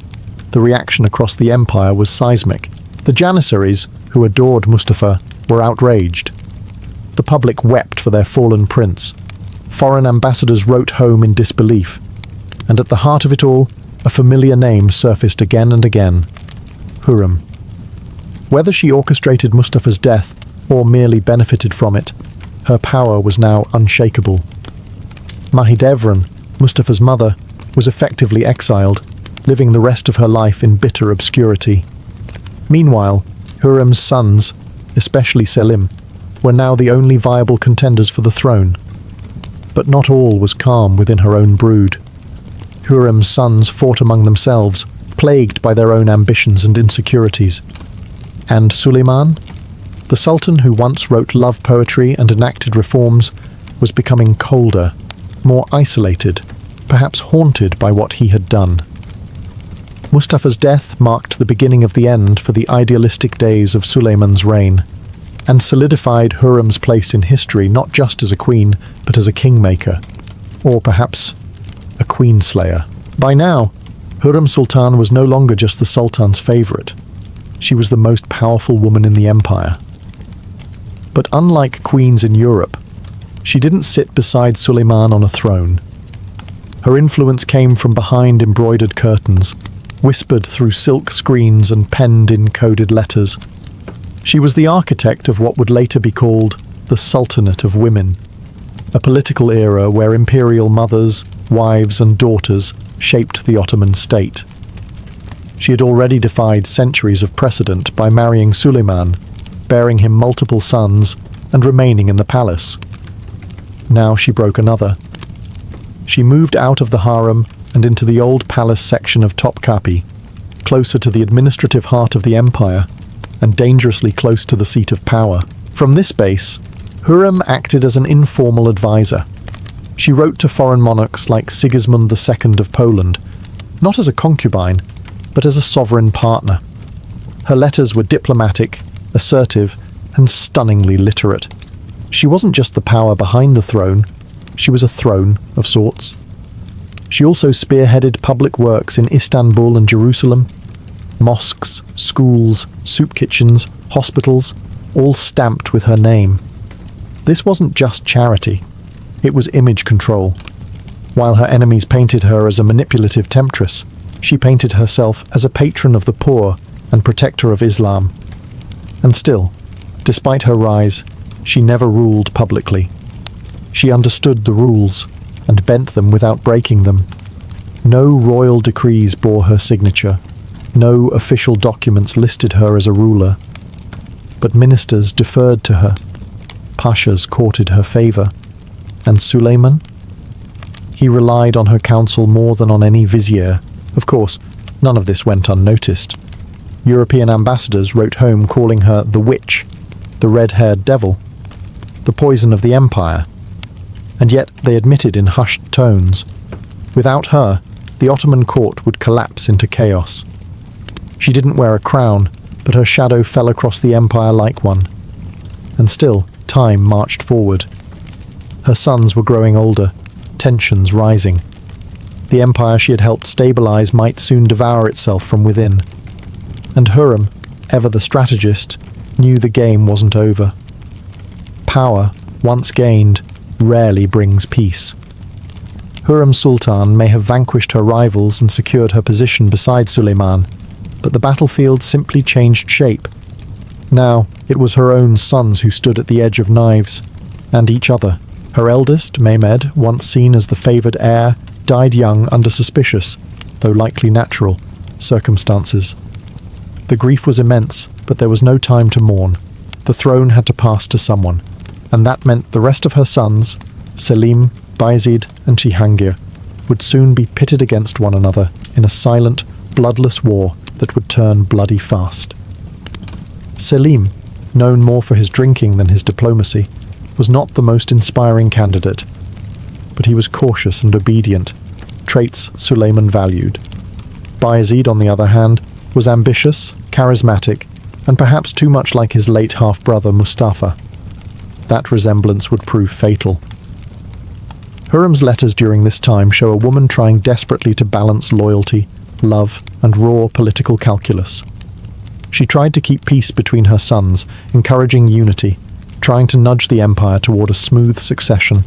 Speaker 1: The reaction across the empire was seismic. The Janissaries, who adored Mustafa, were outraged. The public wept for their fallen prince. Foreign ambassadors wrote home in disbelief. And at the heart of it all, a familiar name surfaced again and again: Hurrem. Whether she orchestrated Mustafa's death or merely benefited from it, her power was now unshakable. Mahidevran, Mustafa's mother, was effectively exiled, living the rest of her life in bitter obscurity. Meanwhile, Hurrem's sons, especially Selim, were now the only viable contenders for the throne. But not all was calm within her own brood. Hurrem's sons fought among themselves, plagued by their own ambitions and insecurities. And Suleiman, the sultan who once wrote love poetry and enacted reforms, was becoming colder, more isolated, perhaps haunted by what he had done. Mustafa's death marked the beginning of the end for the idealistic days of Suleiman's reign, and solidified Hurrem's place in history not just as a queen, but as a kingmaker, or perhaps a queen-slayer. By now, Hurrem Sultan was no longer just the Sultan's favourite. She was the most powerful woman in the empire. But unlike queens in Europe, she didn't sit beside Suleiman on a throne. Her influence came from behind embroidered curtains, whispered through silk screens and penned in coded letters. She was the architect of what would later be called the Sultanate of Women, a political era where imperial mothers, wives and daughters shaped the Ottoman state. She had already defied centuries of precedent by marrying Suleiman, bearing him multiple sons, and remaining in the palace. Now she broke another. She moved out of the harem and into the old palace section of Topkapi, closer to the administrative heart of the empire, and dangerously close to the seat of power. From this base, Hürrem acted as an informal advisor. She wrote to foreign monarchs like Sigismund II of Poland, not as a concubine, but as a sovereign partner. Her letters were diplomatic, assertive, and stunningly literate. She wasn't just the power behind the throne, she was a throne of sorts. She also spearheaded public works in Istanbul and Jerusalem. Mosques, schools, soup kitchens, hospitals, all stamped with her name. This wasn't just charity, it was image control. While her enemies painted her as a manipulative temptress, she painted herself as a patron of the poor and protector of Islam. And still, despite her rise, she never ruled publicly. She understood the rules and bent them without breaking them. No royal decrees bore her signature. No official documents listed her as a ruler. But ministers deferred to her. Pashas courted her favor. And Suleiman? He relied on her counsel more than on any vizier. Of course, none of this went unnoticed. European ambassadors wrote home calling her the witch, the red-haired devil, the poison of the empire. And yet they admitted in hushed tones, without her, the Ottoman court would collapse into chaos. She didn't wear a crown, but her shadow fell across the empire like one. And still, time marched forward. Her sons were growing older, tensions rising. The empire she had helped stabilize might soon devour itself from within. And Hürrem, ever the strategist, knew the game wasn't over. Power, once gained, rarely brings peace. Hürrem Sultan may have vanquished her rivals and secured her position beside Suleiman, but the battlefield simply changed shape. Now it was her own sons who stood at the edge of knives, and each other. Her eldest, Mehmed, once seen as the favoured heir, died young under suspicious, though likely natural, circumstances. The grief was immense, but there was no time to mourn. The throne had to pass to someone, and that meant the rest of her sons, Selim, Bayezid, and Cihangir, would soon be pitted against one another in a silent, bloodless war that would turn bloody fast. Selim, known more for his drinking than his diplomacy, was not the most inspiring candidate, but he was cautious and obedient, traits Suleiman valued. Bayezid, on the other hand, was ambitious, charismatic, and perhaps too much like his late half-brother Mustafa. That resemblance would prove fatal. Hürrem's letters during this time show a woman trying desperately to balance loyalty, love, and raw political calculus. She tried to keep peace between her sons, encouraging unity, trying to nudge the empire toward a smooth succession.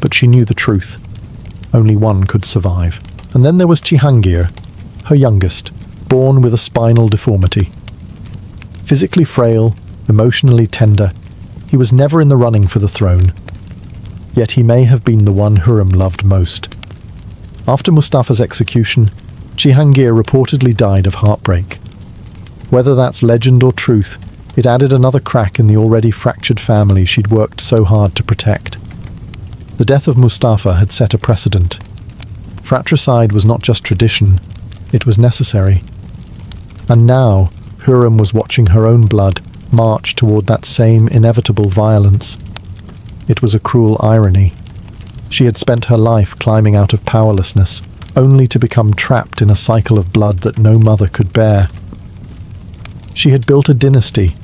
Speaker 1: But she knew the truth. Only one could survive. And then there was Cihangir, her youngest, born with a spinal deformity. Physically frail, emotionally tender, he was never in the running for the throne. Yet he may have been the one Hürrem loved most. After Mustafa's execution, Cihangir reportedly died of heartbreak. Whether that's legend or truth, it added another crack in the already fractured family she'd worked so hard to protect. The death of Mustafa had set a precedent. Fratricide was not just tradition, it was necessary. And now, Hürrem was watching her own blood march toward that same inevitable violence. It was a cruel irony. She had spent her life climbing out of powerlessness, only to become trapped in a cycle of blood that no mother could bear. She had built a dynasty,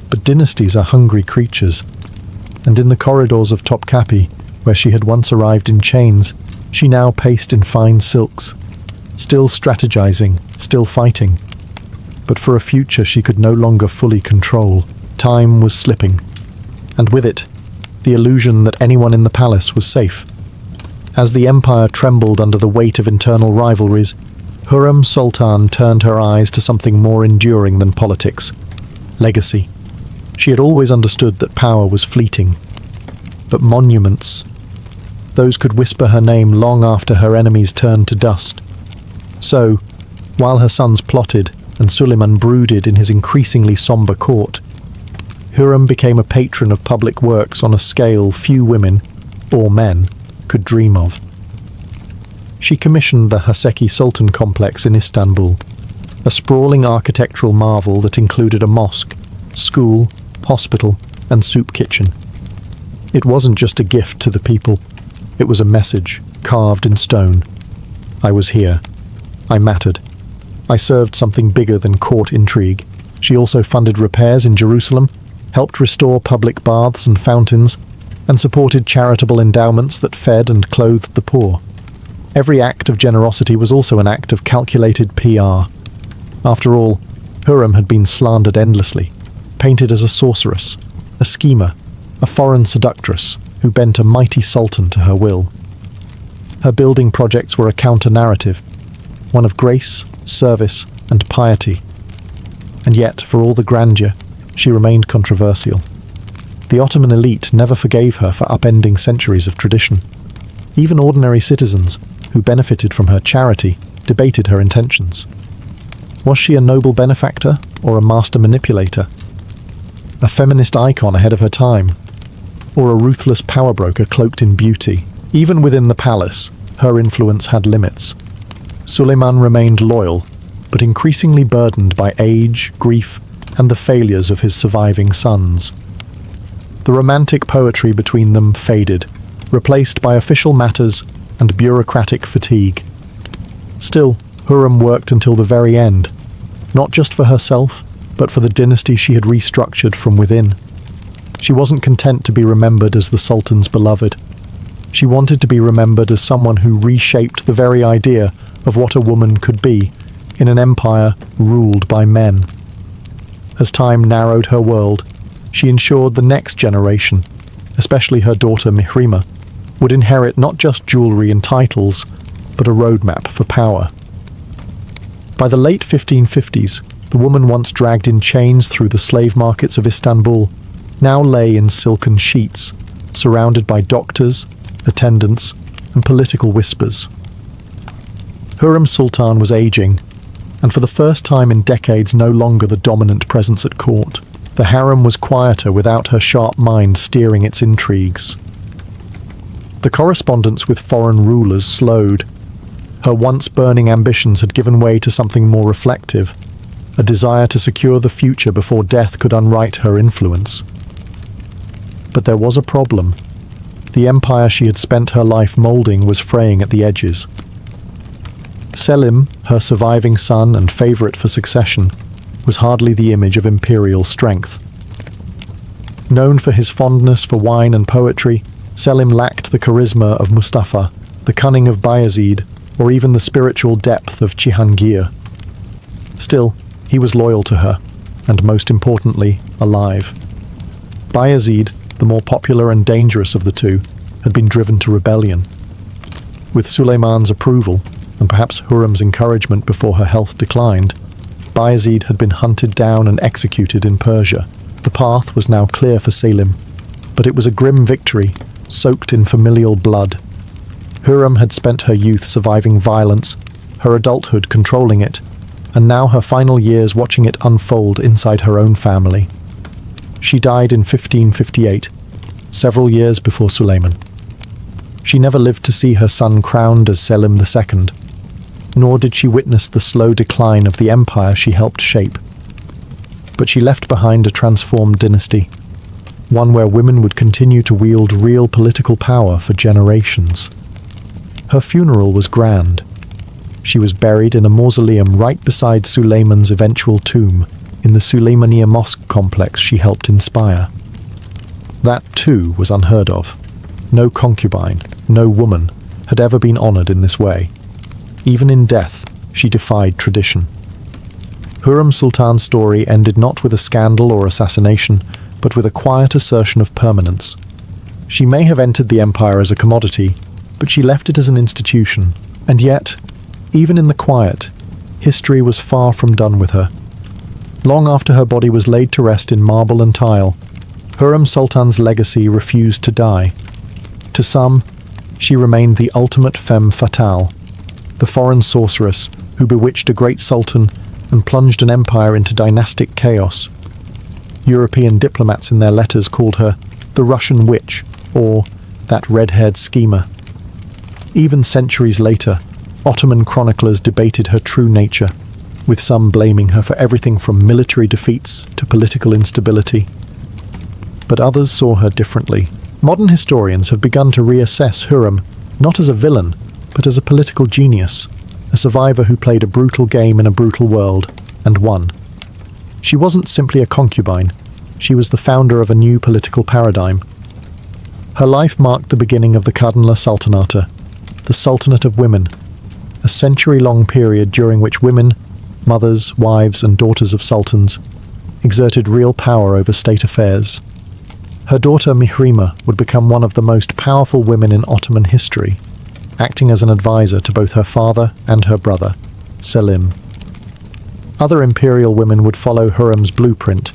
Speaker 1: but dynasties are hungry creatures, and in the corridors of Topkapi, where she had once arrived in chains, she now paced in fine silks, still strategizing, still fighting. But for a future she could no longer fully control. Time was slipping, and with it, the illusion that anyone in the palace was safe. As the empire trembled under the weight of internal rivalries, Hürrem Sultan turned her eyes to something more enduring than politics: legacy. She had always understood that power was fleeting. But monuments, those could whisper her name long after her enemies turned to dust. So, While her sons plotted and Suleiman brooded in his increasingly somber court, Hurrem became a patron of public works on a scale few women, or men, could dream of. She commissioned the Haseki Sultan complex in Istanbul, a sprawling architectural marvel that included a mosque, school, hospital, and soup kitchen. It wasn't just a gift to the people, it was a message, carved in stone. I was here. I mattered. I served something bigger than court intrigue. She also funded repairs in Jerusalem, helped restore public baths and fountains, and supported charitable endowments that fed and clothed the poor. Every act of generosity was also an act of calculated PR. After all, Hurrem had been slandered endlessly, painted as a sorceress, a schemer, a foreign seductress who bent a mighty sultan to her will. Her building projects were a counter-narrative, one of grace, service, and piety. And yet, for all the grandeur, she remained controversial. The Ottoman elite never forgave her for upending centuries of tradition. Even ordinary citizens, who benefited from her charity, debated her intentions. Was she a noble benefactor or a master manipulator? A feminist icon ahead of her time? Or a ruthless power broker cloaked in beauty? Even within the palace, her influence had limits. Suleiman remained loyal, but increasingly burdened by age, grief, and the failures of his surviving sons. The romantic poetry between them faded, replaced by official matters and bureaucratic fatigue. Still, Hurrem worked until the very end, not just for herself, but for the dynasty she had restructured from within. She wasn't content to be remembered as the Sultan's beloved. She wanted to be remembered as someone who reshaped the very idea of what a woman could be in an empire ruled by men. As time narrowed her world, she ensured the next generation, especially her daughter Mihrima, would inherit not just jewelry and titles, but a roadmap for power. By the late 1550s, the woman once dragged in chains through the slave markets of Istanbul now lay in silken sheets, surrounded by doctors, attendants, and political whispers. Hurrem Sultan was aging, and for the first time in decades no longer the dominant presence at court. The harem was quieter without her sharp mind steering its intrigues. The correspondence with foreign rulers slowed. Her once burning ambitions had given way to something more reflective, a desire to secure the future before death could unwrite her influence. But there was a problem. The empire she had spent her life moulding was fraying at the edges. Selim, her surviving son and favourite for succession, was hardly the image of imperial strength. Known for his fondness for wine and poetry, Selim lacked the charisma of Mustafa, the cunning of Bayezid, or even the spiritual depth of Cihangir. Still, he was loyal to her, and most importantly, alive. Bayezid, the more popular and dangerous of the two, had been driven to rebellion. With Suleiman's approval, and perhaps Hurrem's encouragement before her health declined, Bayezid had been hunted down and executed in Persia. The path was now clear for Selim, but it was a grim victory, soaked in familial blood. Hurrem had spent her youth surviving violence, her adulthood controlling it, and now her final years watching it unfold inside her own family. She died in 1558, several years before Suleiman. She never lived to see her son crowned as Selim II, nor did she witness the slow decline of the empire she helped shape. But she left behind a transformed dynasty, one where women would continue to wield real political power for generations. Her funeral was grand. She was buried in a mausoleum right beside Suleiman's eventual tomb in the Suleymaniye mosque complex she helped inspire. That, too, was unheard of. No concubine, no woman, had ever been honoured in this way. Even in death, she defied tradition. Hurrem Sultan's story ended not with a scandal or assassination, but with a quiet assertion of permanence. She may have entered the empire as a commodity, but she left it as an institution. And yet, even in the quiet, history was far from done with her. Long after her body was laid to rest in marble and tile, Hurrem Sultan's legacy refused to die. To some, she remained the ultimate femme fatale, the foreign sorceress who bewitched a great sultan and plunged an empire into dynastic chaos. European diplomats in their letters called her the Russian witch, or that red-haired schemer. Even centuries later, Ottoman chroniclers debated her true nature, with some blaming her for everything from military defeats to political instability. But others saw her differently. Modern historians have begun to reassess Hürrem not as a villain, but as a political genius, a survivor who played a brutal game in a brutal world, and won. She wasn't simply a concubine, she was the founder of a new political paradigm. Her life marked the beginning of the Kadınlar Saltanatı, the Sultanate of Women, a century-long period during which women, mothers, wives, and daughters of sultans, exerted real power over state affairs. Her daughter Mihrima would become one of the most powerful women in Ottoman history, acting as an advisor to both her father and her brother, Selim. Other imperial women would follow Hürrem's blueprint,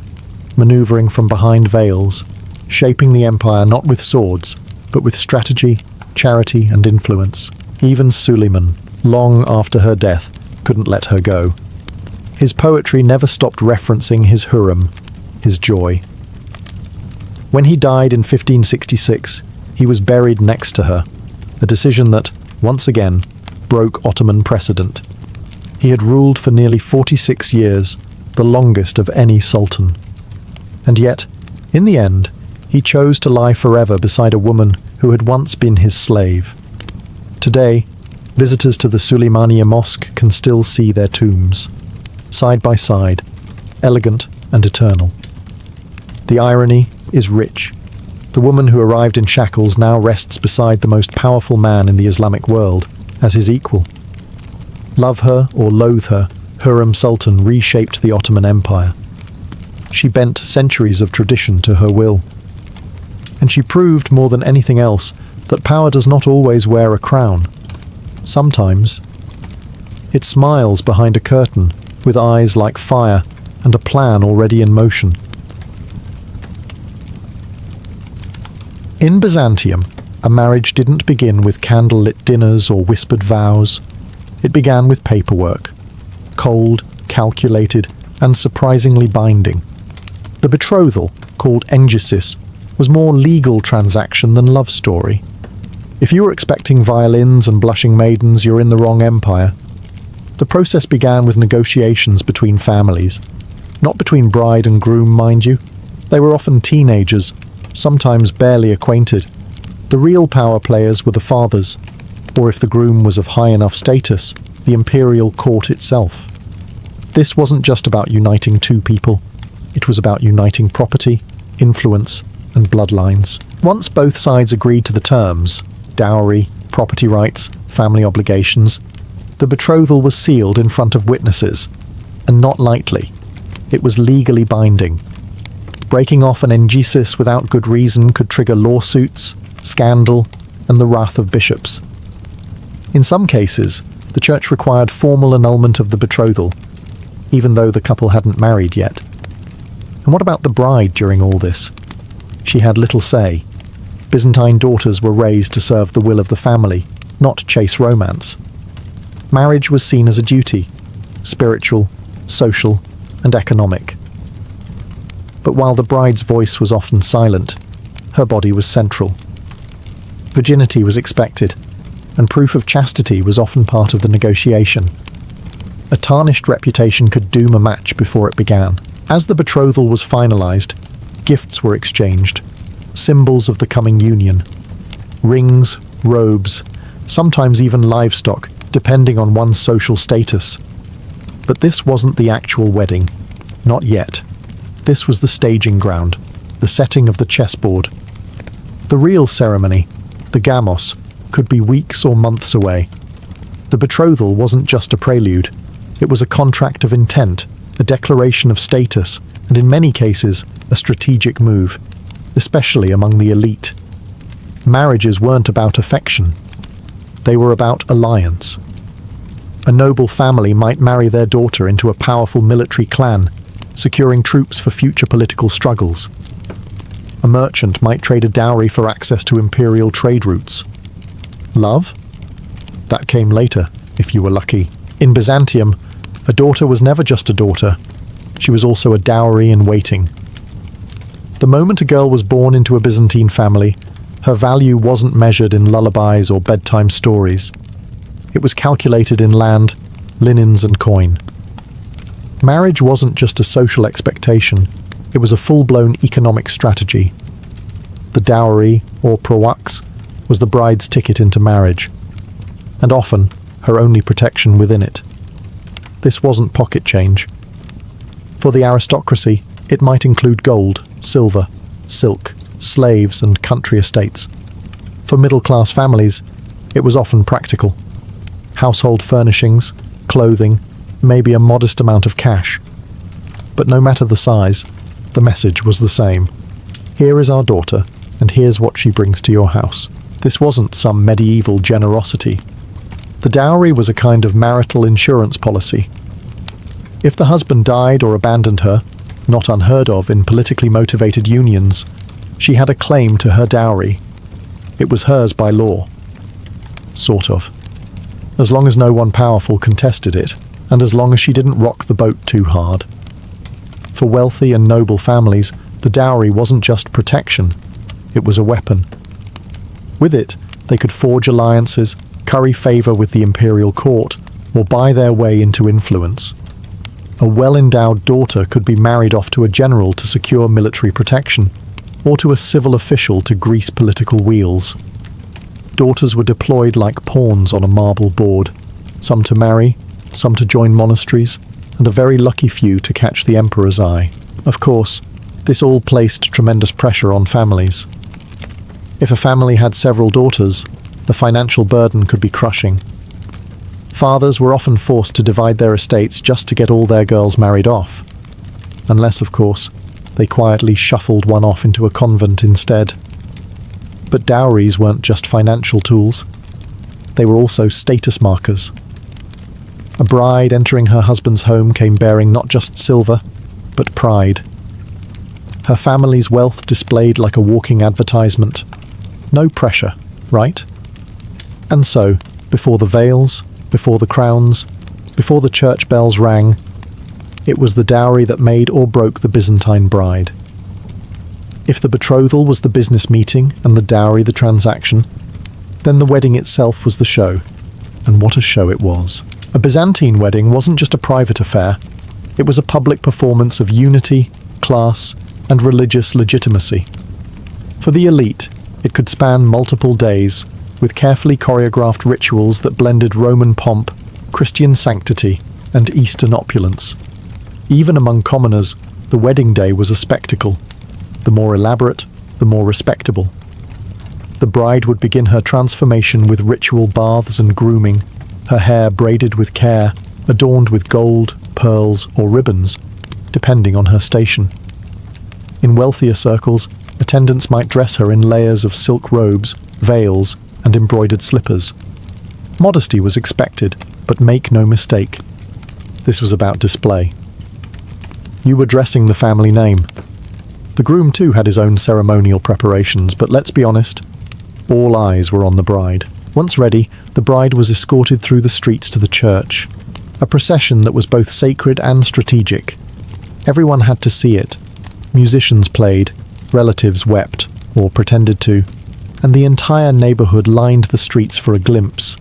Speaker 1: maneuvering from behind veils, shaping the empire not with swords, but with strategy, charity, and influence. Even Suleiman, long after her death, couldn't let her go. His poetry never stopped referencing his Hürrem, his joy. When he died in 1566, he was buried next to her, a decision that, once again, broke Ottoman precedent. He had ruled for nearly 46 years, the longest of any sultan. And yet, in the end, he chose to lie forever beside a woman who had once been his slave. Today, visitors to the Süleymaniye Mosque can still see their tombs, side by side, elegant and eternal. The irony is rich. The woman who arrived in shackles now rests beside the most powerful man in the Islamic world as his equal. Love her or loathe her, Hürrem Sultan reshaped the Ottoman Empire. She bent centuries of tradition to her will. And she proved more than anything else that power does not always wear a crown. Sometimes it smiles behind a curtain with eyes like fire and a plan already in motion. In Byzantium, a marriage didn't begin with candlelit dinners or whispered vows. It began with paperwork, cold, calculated, and surprisingly binding. The betrothal, called engesis, was more legal transaction than love story. If you were expecting violins and blushing maidens, you're in the wrong empire. The process began with negotiations between families. Not between bride and groom, mind you. They were often teenagers, sometimes barely acquainted. The real power players were the fathers, or if the groom was of high enough status, the imperial court itself. This wasn't just about uniting two people. It was about uniting property, influence, and bloodlines. Once both sides agreed to the terms, dowry, property rights, family obligations, the betrothal was sealed in front of witnesses, and not lightly. It was legally binding. Breaking off an engesis without good reason could trigger lawsuits, scandal, and the wrath of bishops. In some cases, the church required formal annulment of the betrothal, even though the couple hadn't married yet. And what about the bride during all this? She had little say. Byzantine daughters were raised to serve the will of the family, not chase romance. Marriage was seen as a duty, spiritual, social, and economic. But while the bride's voice was often silent, her body was central. Virginity was expected, and proof of chastity was often part of the negotiation. A tarnished reputation could doom a match before it began. As the betrothal was finalized, gifts were exchanged, symbols of the coming union. Rings, robes, sometimes even livestock, depending on one's social status. But this wasn't the actual wedding. Not yet. This was the staging ground, the setting of the chessboard. The real ceremony, the gamos, could be weeks or months away. The betrothal wasn't just a prelude. It was a contract of intent, a declaration of status, and in many cases, a strategic move, especially among the elite. Marriages weren't about affection. They were about alliance. A noble family might marry their daughter into a powerful military clan, securing troops for future political struggles. A merchant might trade a dowry for access to imperial trade routes. Love? That came later, if you were lucky. In Byzantium, a daughter was never just a daughter. She was also a dowry in waiting. The moment a girl was born into a Byzantine family, her value wasn't measured in lullabies or bedtime stories. It was calculated in land, linens, and coin. Marriage wasn't just a social expectation, it was a full-blown economic strategy. The dowry, or prawaks, was the bride's ticket into marriage, and often her only protection within it. This wasn't pocket change. For the aristocracy, it might include gold, silver, silk, slaves, and country estates. For middle-class families, it was often practical. Household furnishings, clothing, maybe a modest amount of cash. But no matter the size, the message was the same. Here is our daughter, and here's what she brings to your house. This wasn't some medieval generosity. The dowry was a kind of marital insurance policy. If the husband died or abandoned her, not unheard of in politically motivated unions, she had a claim to her dowry. It was hers by law. Sort of. As long as no one powerful contested it, and as long as she didn't rock the boat too hard. For wealthy and noble families, the dowry wasn't just protection, it was a weapon. With it, they could forge alliances, curry favour with the imperial court, or buy their way into influence. A well-endowed daughter could be married off to a general to secure military protection, or to a civil official to grease political wheels. Daughters were deployed like pawns on a marble board, some to marry, some to join monasteries, and a very lucky few to catch the emperor's eye. Of course, this all placed tremendous pressure on families. If a family had several daughters, the financial burden could be crushing. Fathers were often forced to divide their estates just to get all their girls married off. Unless, of course, they quietly shuffled one off into a convent instead. But dowries weren't just financial tools. They were also status markers. A bride entering her husband's home came bearing not just silver, but pride. Her family's wealth displayed like a walking advertisement. No pressure, right? And so, before the veils, before the crowns, before the church bells rang, it was the dowry that made or broke the Byzantine bride. If the betrothal was the business meeting and the dowry the transaction, then the wedding itself was the show. And what a show it was. A Byzantine wedding wasn't just a private affair. It was a public performance of unity, class, and religious legitimacy. For the elite, it could span multiple days, with carefully choreographed rituals that blended Roman pomp, Christian sanctity, and Eastern opulence. Even among commoners, the wedding day was a spectacle. The more elaborate, the more respectable. The bride would begin her transformation with ritual baths and grooming, her hair braided with care, adorned with gold, pearls, or ribbons, depending on her station. In wealthier circles, attendants might dress her in layers of silk robes, veils, and embroidered slippers. Modesty was expected, but make no mistake. This was about display. You were dressing the family name. The groom too had his own ceremonial preparations, but let's be honest, all eyes were on the bride. Once ready, the bride was escorted through the streets to the church, a procession that was both sacred and strategic. Everyone had to see it. Musicians played, relatives wept, or pretended to, and the entire neighborhood lined the streets for a glimpse.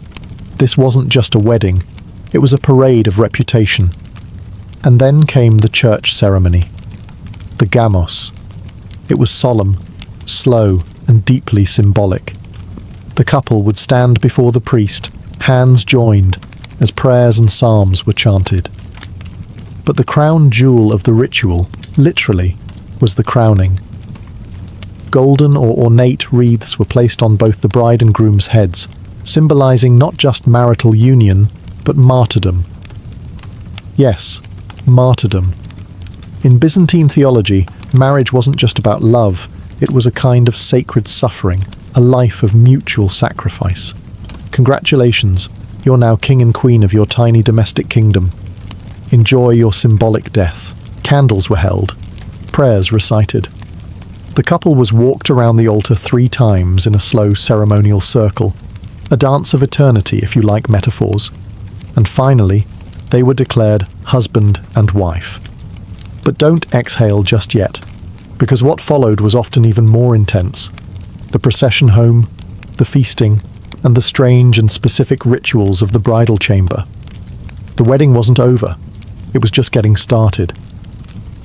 Speaker 1: This wasn't just a wedding, it was a parade of reputation. And then came the church ceremony. The gamos. It was solemn, slow, and deeply symbolic. The couple would stand before the priest, hands joined, as prayers and psalms were chanted. But the crown jewel of the ritual, literally, was the crowning. Golden or ornate wreaths were placed on both the bride and groom's heads, symbolizing not just marital union, but martyrdom. Yes, martyrdom. In Byzantine theology, marriage wasn't just about love, it was a kind of sacred suffering, a life of mutual sacrifice. Congratulations, you're now king and queen of your tiny domestic kingdom. Enjoy your symbolic death. Candles were held, prayers recited. The couple was walked around the altar 3 times in a slow ceremonial circle, a dance of eternity if you like metaphors. and finally, they were declared husband and wife. But don't exhale just yet, because what followed was often even more intense. The procession home, the feasting, and the strange and specific rituals of the bridal chamber. The wedding wasn't over, it was just getting started.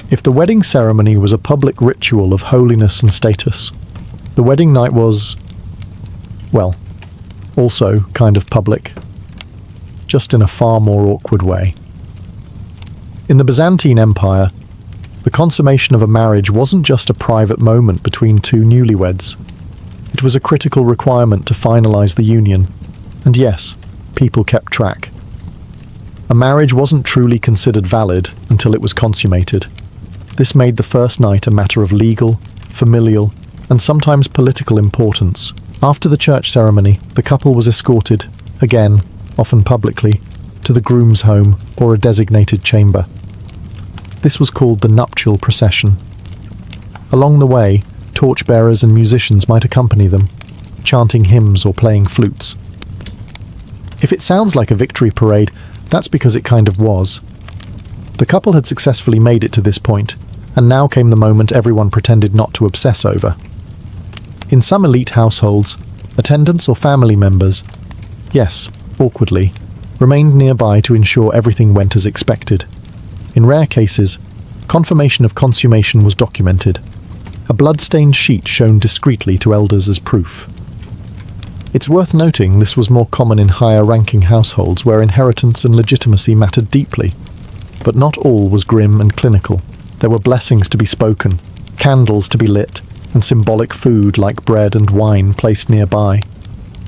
Speaker 1: If the wedding ceremony was a public ritual of holiness and status, the wedding night was, well, also kind of public, just in a far more awkward way. In the Byzantine Empire, the consummation of a marriage wasn't just a private moment between two newlyweds. It was a critical requirement to finalize the union, and yes, people kept track. A marriage wasn't truly considered valid until it was consummated. This made the first night a matter of legal, familial, and sometimes political importance. After the church ceremony, the couple was escorted, again, often publicly, to the groom's home or a designated chamber. This was called the nuptial procession. Along the way, torchbearers and musicians might accompany them, chanting hymns or playing flutes. If it sounds like a victory parade, that's because it kind of was. The couple had successfully made it to this point, and now came the moment everyone pretended not to obsess over. In some elite households, attendants or family members, yes, awkwardly, remained nearby to ensure everything went as expected. In rare cases, confirmation of consummation was documented. A blood-stained sheet shown discreetly to elders as proof. It's worth noting this was more common in higher-ranking households where inheritance and legitimacy mattered deeply. But not all was grim and clinical. There were blessings to be spoken, candles to be lit, and symbolic food like bread and wine placed nearby.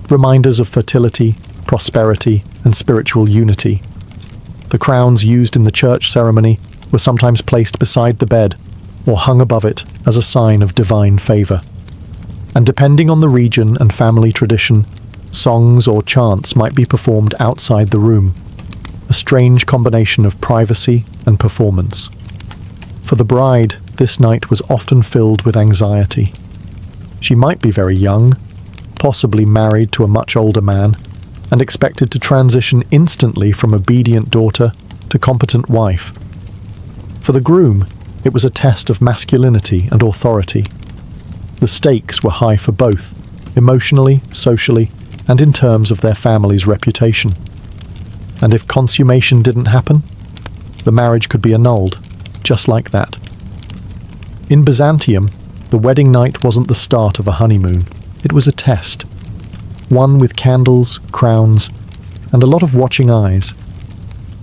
Speaker 1: Reminders of fertility, prosperity, and spiritual unity. The crowns used in the church ceremony were sometimes placed beside the bed, or hung above it as a sign of divine favor. And depending on the region and family tradition, songs or chants might be performed outside the room, a strange combination of privacy and performance. For the bride, this night was often filled with anxiety. She might be very young, possibly married to a much older man, and expected to transition instantly from obedient daughter to competent wife. For the groom, it was a test of masculinity and authority. The stakes were high for both, emotionally, socially, and in terms of their family's reputation. And if consummation didn't happen, the marriage could be annulled, just like that. In Byzantium, the wedding night wasn't the start of a honeymoon. It was a test. One with candles, crowns, and a lot of watching eyes.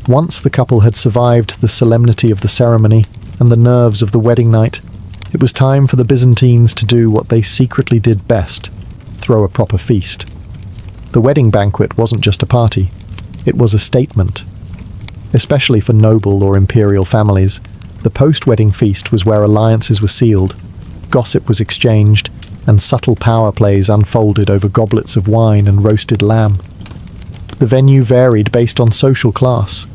Speaker 1: Once the couple had survived the solemnity of the ceremony and the nerves of the wedding night, it was time for the Byzantines to do what they secretly did best, throw a proper feast. The wedding banquet wasn't just a party, it was a statement. Especially for noble or imperial families, the post-wedding feast was where alliances were sealed, gossip was exchanged, and subtle power plays unfolded over goblets of wine and roasted lamb. The venue varied based on social class.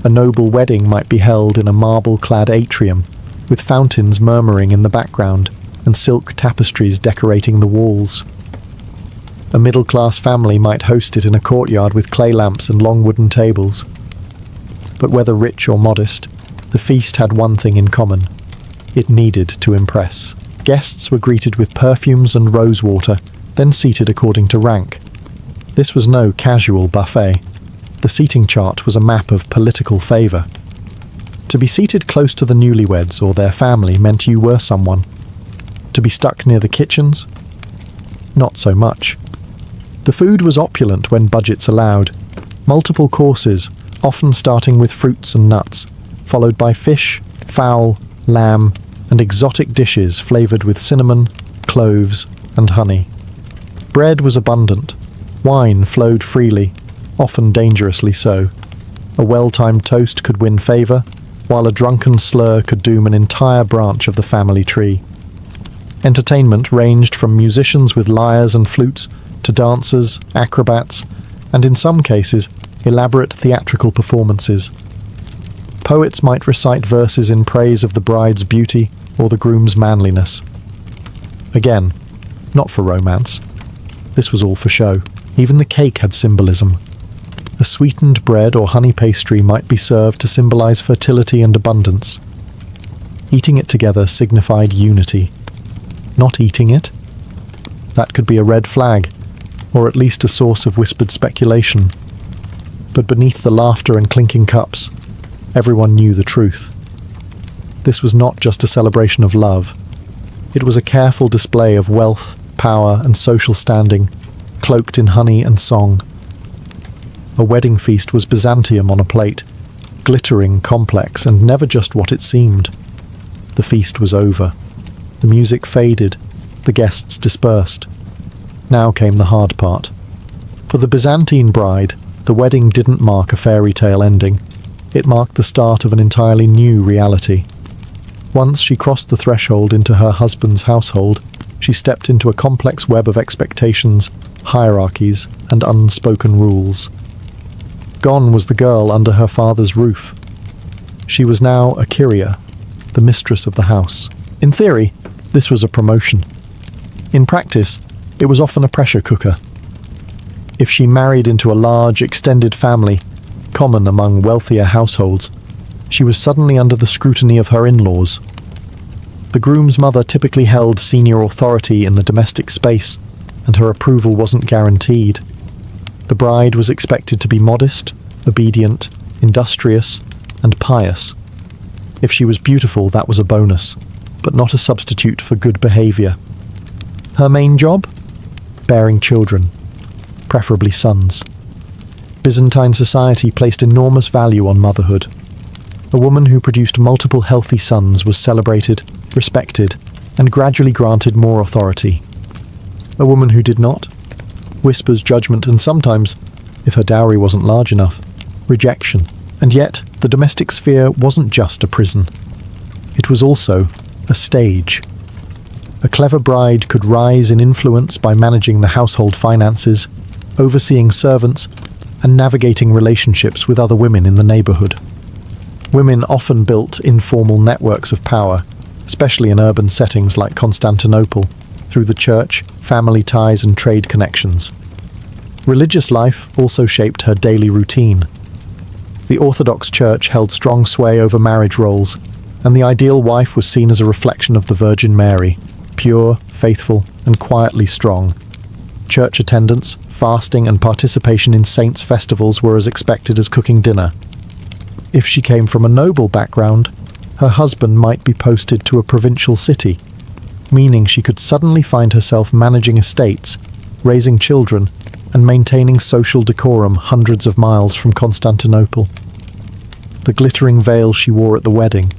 Speaker 1: A noble wedding might be held in a marble-clad atrium, with fountains murmuring in the background and silk tapestries decorating the walls. A middle-class family might host it in a courtyard with clay lamps and long wooden tables. But whether rich or modest, the feast had one thing in common. It needed to impress. Guests were greeted with perfumes and rosewater, then seated according to rank. This was no casual buffet. The seating chart was a map of political favour. To be seated close to the newlyweds or their family meant you were someone. To be stuck near the kitchens? Not so much. The food was opulent when budgets allowed. Multiple courses, often starting with fruits and nuts, followed by fish, fowl, lamb, and exotic dishes flavoured with cinnamon, cloves, and honey. Bread was abundant. Wine flowed freely, often dangerously so. A well-timed toast could win favour, while a drunken slur could doom an entire branch of the family tree. Entertainment ranged from musicians with lyres and flutes to dancers, acrobats, and in some cases, elaborate theatrical performances. Poets might recite verses in praise of the bride's beauty or the groom's manliness. Again, not for romance. This was all for show. Even the cake had symbolism. A sweetened bread or honey pastry might be served to symbolize fertility and abundance. Eating it together signified unity. Not eating it? That could be a red flag, or at least a source of whispered speculation. But beneath the laughter and clinking cups, everyone knew the truth. This was not just a celebration of love. It was a careful display of wealth, power, and social standing, cloaked in honey and song. A wedding feast was Byzantium on a plate, glittering, complex, and never just what it seemed. The feast was over. The music faded. The guests dispersed. Now came the hard part. For the Byzantine bride, the wedding didn't mark a fairy tale ending. It marked the start of an entirely new reality. Once she crossed the threshold into her husband's household, she stepped into a complex web of expectations, hierarchies, and unspoken rules. Gone was the girl under her father's roof. She was now a Kyria, the mistress of the house. In theory, this was a promotion. In practice, it was often a pressure cooker. If she married into a large, extended family, common among wealthier households, she was suddenly under the scrutiny of her in-laws. The groom's mother typically held senior authority in the domestic space, and her approval wasn't guaranteed. The bride was expected to be modest, obedient, industrious, and pious. If she was beautiful, that was a bonus, but not a substitute for good behavior. Her main job? Bearing children, preferably sons. Byzantine society placed enormous value on motherhood. A woman who produced multiple healthy sons was celebrated, respected, and gradually granted more authority. A woman who did not? Whispers, judgment, and sometimes, if her dowry wasn't large enough, rejection. And yet, the domestic sphere wasn't just a prison. It was also a stage. A clever bride could rise in influence by managing the household finances, overseeing servants, and navigating relationships with other women in the neighborhood. Women often built informal networks of power, especially in urban settings like Constantinople, through the church, family ties, and trade connections. Religious life also shaped her daily routine. The Orthodox Church held strong sway over marriage roles, and the ideal wife was seen as a reflection of the Virgin Mary, pure, faithful, and quietly strong. Church attendance, fasting, and participation in saints' festivals were as expected as cooking dinner. If she came from a noble background, her husband might be posted to a provincial city, meaning she could suddenly find herself managing estates, raising children, and maintaining social decorum hundreds of miles from Constantinople. The glittering veil she wore at the wedding,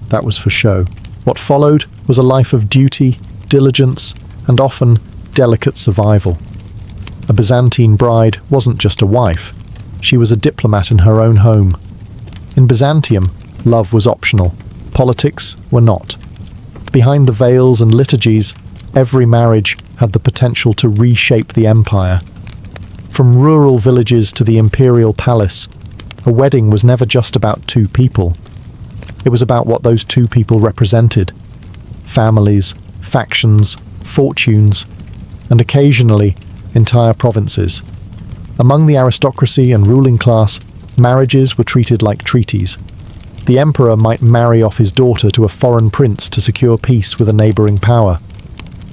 Speaker 1: that was for show. What followed was a life of duty, diligence, and often delicate survival. A Byzantine bride wasn't just a wife, she was a diplomat in her own home. In Byzantium, love was optional, politics were not. Behind the veils and liturgies, every marriage had the potential to reshape the empire. From rural villages to the imperial palace, a wedding was never just about two people. It was about what those two people represented. Families, factions, fortunes, and occasionally entire provinces. Among the aristocracy and ruling class, marriages were treated like treaties. The emperor might marry off his daughter to a foreign prince to secure peace with a neighboring power.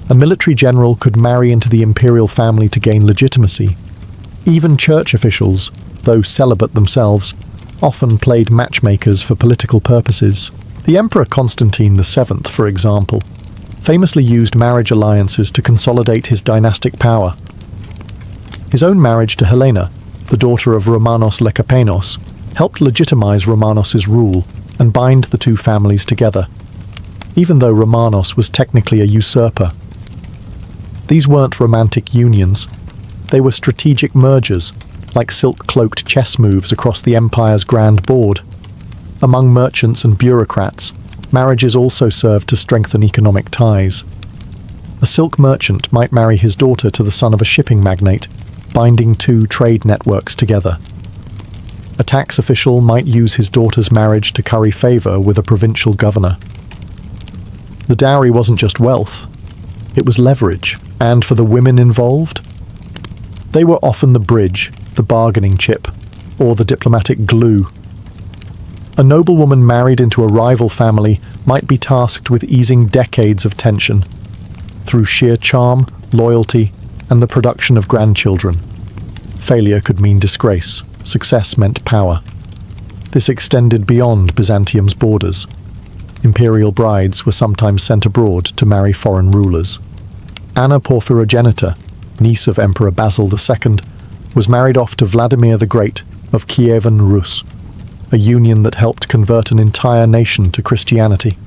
Speaker 1: A military general could marry into the imperial family to gain legitimacy. Even church officials, though celibate themselves, often played matchmakers for political purposes. The Emperor Constantine VII, for example, famously used marriage alliances to consolidate his dynastic power. His own marriage to Helena, the daughter of Romanos Lekapenos, helped legitimize Romanos's rule and bind the two families together, even though Romanos was technically a usurper. These weren't romantic unions. They were strategic mergers, like silk-cloaked chess moves across the empire's grand board. Among merchants and bureaucrats, marriages also served to strengthen economic ties. A silk merchant might marry his daughter to the son of a shipping magnate, binding two trade networks together. A tax official might use his daughter's marriage to curry favor with a provincial governor. The dowry wasn't just wealth, it was leverage. And for the women involved, they were often the bridge, the bargaining chip, or the diplomatic glue. A noblewoman married into a rival family might be tasked with easing decades of tension through sheer charm, loyalty, and the production of grandchildren. Failure could mean disgrace, success meant power. This extended beyond Byzantium's borders. Imperial brides were sometimes sent abroad to marry foreign rulers. Anna Porphyrogenita, niece of Emperor Basil II, was married off to Vladimir the Great of Kievan Rus, a union that helped convert an entire nation to Christianity.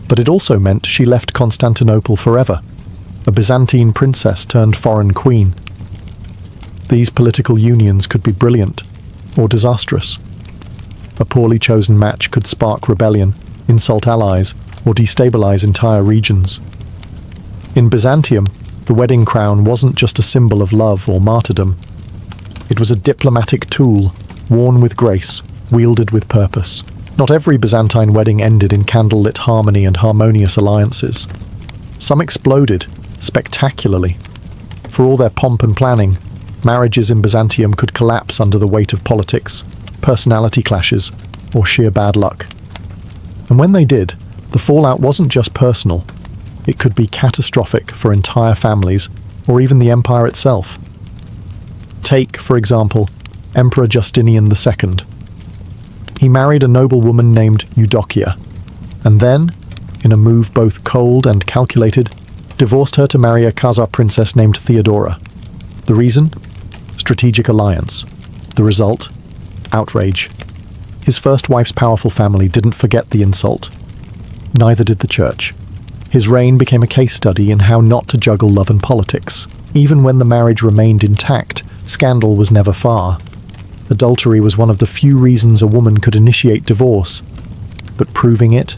Speaker 1: But it also meant she left Constantinople forever, a Byzantine princess turned foreign queen. These political unions could be brilliant or disastrous. A poorly chosen match could spark rebellion, insult allies, or destabilize entire regions. In Byzantium, the wedding crown wasn't just a symbol of love or martyrdom. It was a diplomatic tool, worn with grace, wielded with purpose. Not every Byzantine wedding ended in candlelit harmony and harmonious alliances. Some exploded, spectacularly. For all their pomp and planning, marriages in Byzantium could collapse under the weight of politics, personality clashes, or sheer bad luck. And when they did, the fallout wasn't just personal. It could be catastrophic for entire families, or even the empire itself. Take, for example, Emperor Justinian II. He married a noblewoman named Eudokia, and then, in a move both cold and calculated, divorced her to marry a Khazar princess named Theodora. The reason? Strategic alliance. The result? Outrage. His first wife's powerful family didn't forget the insult. Neither did the church. His reign became a case study in how not to juggle love and politics. Even when the marriage remained intact, scandal was never far. Adultery was one of the few reasons a woman could initiate divorce, but proving it,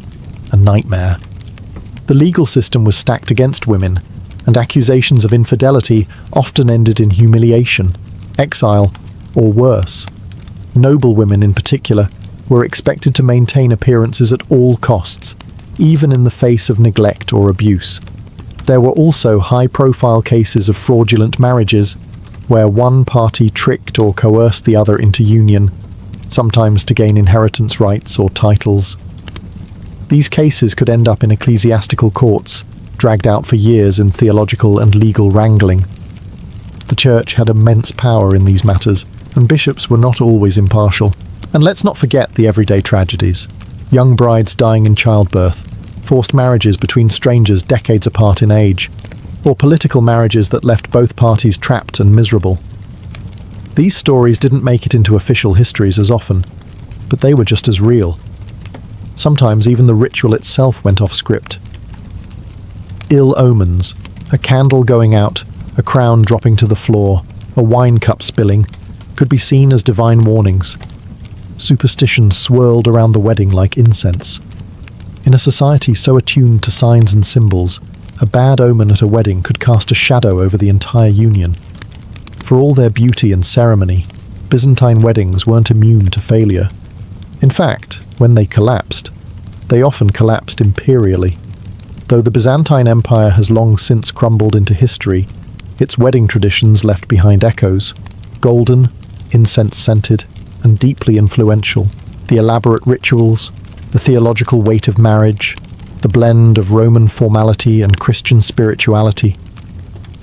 Speaker 1: a nightmare. The legal system was stacked against women, and accusations of infidelity often ended in humiliation, exile, or worse. Noble women in particular were expected to maintain appearances at all costs, even in the face of neglect or abuse. There were also high-profile cases of fraudulent marriages, where one party tricked or coerced the other into union, sometimes to gain inheritance rights or titles. These cases could end up in ecclesiastical courts, dragged out for years in theological and legal wrangling. The church had immense power in these matters, and bishops were not always impartial. And let's not forget the everyday tragedies. Young brides dying in childbirth, forced marriages between strangers decades apart in age, or political marriages that left both parties trapped and miserable. These stories didn't make it into official histories as often, but they were just as real. Sometimes even the ritual itself went off script. Ill omens, a candle going out, a crown dropping to the floor, a wine cup spilling, could be seen as divine warnings. Superstition swirled around the wedding like incense. In a society so attuned to signs and symbols, a bad omen at a wedding could cast a shadow over the entire union. For all their beauty and ceremony, Byzantine weddings weren't immune to failure. In fact, when they collapsed, they often collapsed imperially. Though the Byzantine Empire has long since crumbled into history, its wedding traditions left behind echoes, golden, incense-scented, and deeply influential. The elaborate rituals, the theological weight of marriage, the blend of Roman formality and Christian spirituality.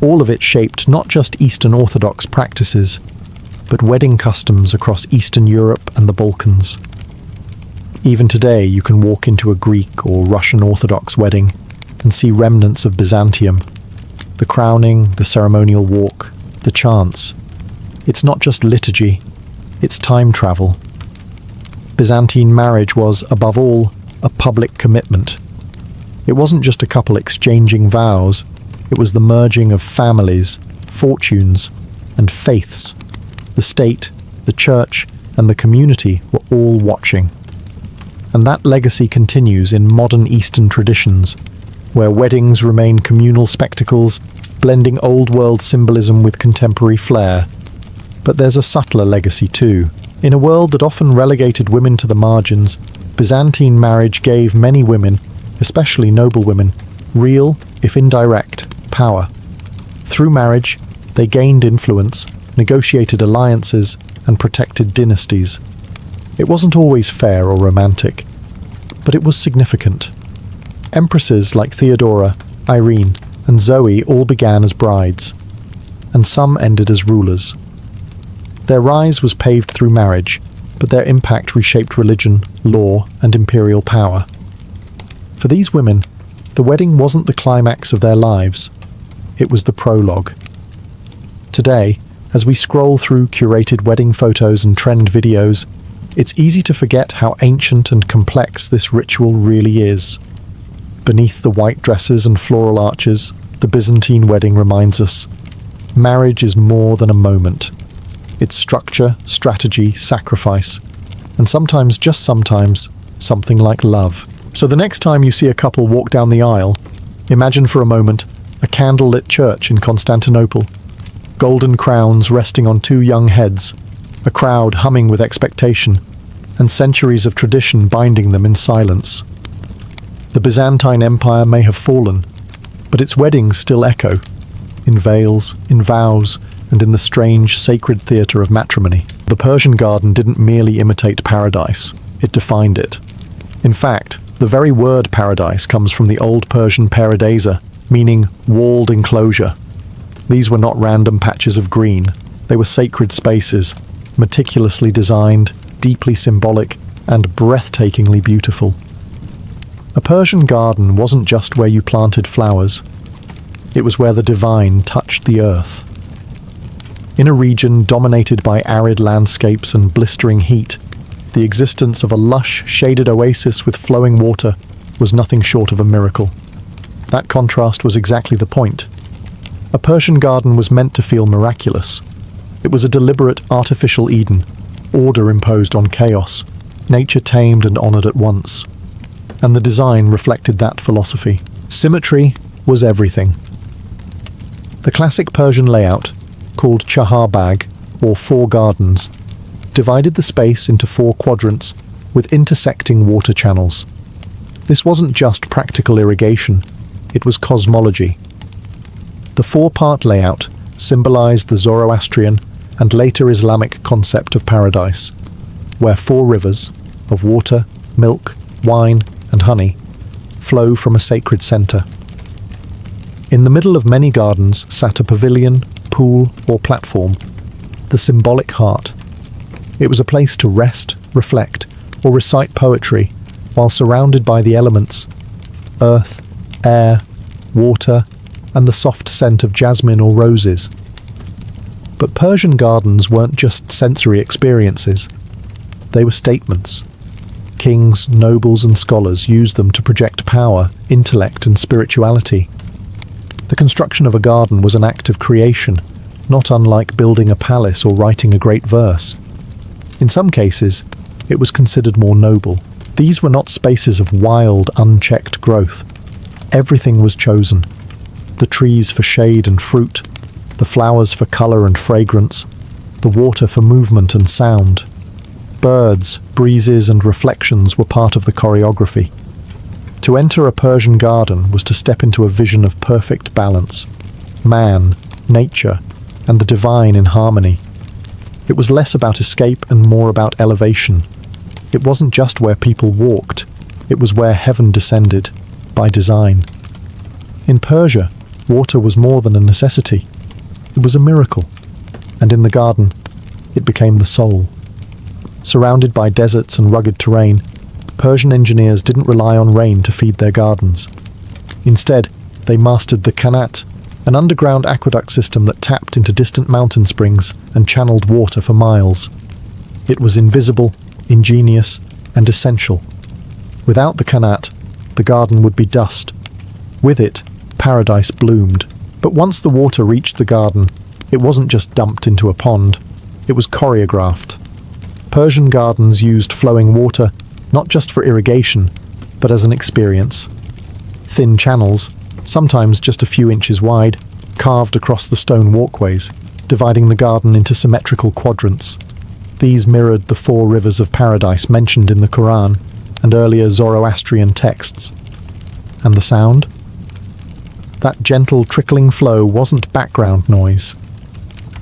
Speaker 1: All of it shaped not just Eastern Orthodox practices, but wedding customs across Eastern Europe and the Balkans. Even today, you can walk into a Greek or Russian Orthodox wedding and see remnants of Byzantium. The crowning, the ceremonial walk, the chants. It's not just liturgy, it's time travel. Byzantine marriage was, above all, a public commitment. It wasn't just a couple exchanging vows, it was the merging of families, fortunes, and faiths. The state, the church, and the community were all watching. And that legacy continues in modern Eastern traditions, where weddings remain communal spectacles, blending old-world symbolism with contemporary flair. But there's a subtler legacy too. In a world that often relegated women to the margins, Byzantine marriage gave many women, especially noble women, real, if indirect, power. Through marriage, they gained influence, negotiated alliances, and protected dynasties. It wasn't always fair or romantic, but it was significant. Empresses like Theodora, Irene, and Zoe all began as brides, and some ended as rulers. Their rise was paved through marriage, but their impact reshaped religion, law, and imperial power. For these women, the wedding wasn't the climax of their lives, it was the prologue. Today, as we scroll through curated wedding photos and trend videos, it's easy to forget how ancient and complex this ritual really is. Beneath the white dresses and floral arches, the Byzantine wedding reminds us, marriage is more than a moment. It's structure, strategy, sacrifice, and sometimes, just sometimes, something like love. So the next time you see a couple walk down the aisle, imagine for a moment a candlelit church in Constantinople, golden crowns resting on two young heads, a crowd humming with expectation, and centuries of tradition binding them in silence. The Byzantine Empire may have fallen, but its weddings still echo, in veils, in vows, and in the strange, sacred theatre of matrimony. The Persian garden didn't merely imitate paradise, it defined it. In fact, the very word paradise comes from the Old Persian paradisa, meaning walled enclosure. These were not random patches of green, they were sacred spaces, meticulously designed, deeply symbolic, and breathtakingly beautiful. A Persian garden wasn't just where you planted flowers, it was where the divine touched the earth. In a region dominated by arid landscapes and blistering heat, the existence of a lush, shaded oasis with flowing water was nothing short of a miracle. That contrast was exactly the point. A Persian garden was meant to feel miraculous. It was a deliberate, artificial Eden, order imposed on chaos, nature tamed and honored at once. And the design reflected that philosophy. Symmetry was everything. The classic Persian layout, called Chahar Bagh, or four gardens, divided the space into four quadrants with intersecting water channels. This wasn't just practical irrigation, it was cosmology. The four-part layout symbolized the Zoroastrian and later Islamic concept of paradise, where four rivers of water, milk, wine, and honey flow from a sacred center. In the middle of many gardens sat a pavilion, pool, or platform, the symbolic heart. It was a place to rest, reflect, or recite poetry while surrounded by the elements: earth, air, water, and the soft scent of jasmine or roses. But Persian gardens weren't just sensory experiences. They were statements. Kings, nobles, and scholars used them to project power, intellect, and spirituality. The construction of a garden was an act of creation, not unlike building a palace or writing a great verse. In some cases, it was considered more noble. These were not spaces of wild, unchecked growth. Everything was chosen. The trees for shade and fruit, the flowers for colour and fragrance, the water for movement and sound. Birds, breezes, and reflections were part of the choreography. To enter a Persian garden was to step into a vision of perfect balance. Man, nature, and the divine in harmony. It was less about escape and more about elevation. It wasn't just where people walked, it was where heaven descended, by design. In Persia, water was more than a necessity. It was a miracle. And in the garden, it became the soul. Surrounded by deserts and rugged terrain, Persian engineers didn't rely on rain to feed their gardens. Instead, they mastered the qanat, an underground aqueduct system that tapped into distant mountain springs and channeled water for miles. It was invisible, ingenious, and essential. Without the qanat, the garden would be dust. With it, paradise bloomed. But once the water reached the garden, it wasn't just dumped into a pond, it was choreographed. Persian gardens used flowing water not just for irrigation, but as an experience. Thin channels, sometimes just a few inches wide, carved across the stone walkways, dividing the garden into symmetrical quadrants. These mirrored the four rivers of paradise mentioned in the Quran and earlier Zoroastrian texts. And the sound? That gentle trickling flow wasn't background noise.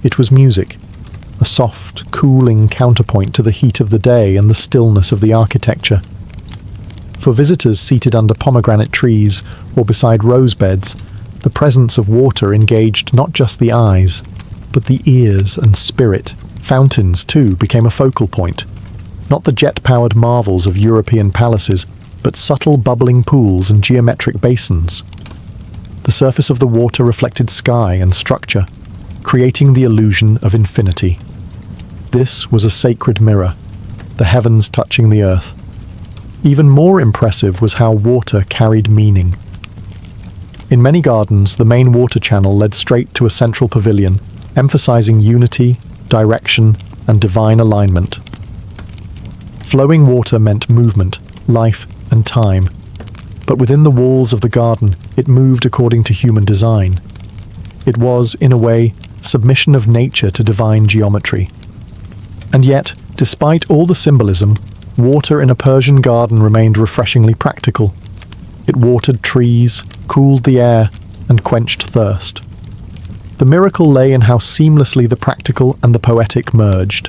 Speaker 1: It was music, a soft, cooling counterpoint to the heat of the day and the stillness of the architecture. For visitors seated under pomegranate trees or beside rose beds, the presence of water engaged not just the eyes, but the ears and spirit. Fountains, too, became a focal point. Not the jet-powered marvels of European palaces, but subtle bubbling pools and geometric basins. The surface of the water reflected sky and structure, creating the illusion of infinity. This was a sacred mirror, the heavens touching the earth. Even more impressive was how water carried meaning. In many gardens, the main water channel led straight to a central pavilion, emphasizing unity, direction, and divine alignment. Flowing water meant movement, life, and time. But within the walls of the garden, it moved according to human design. It was, in a way, submission of nature to divine geometry. And yet, despite all the symbolism, water in a Persian garden remained refreshingly practical. It watered trees, cooled the air, and quenched thirst. The miracle lay in how seamlessly the practical and the poetic merged.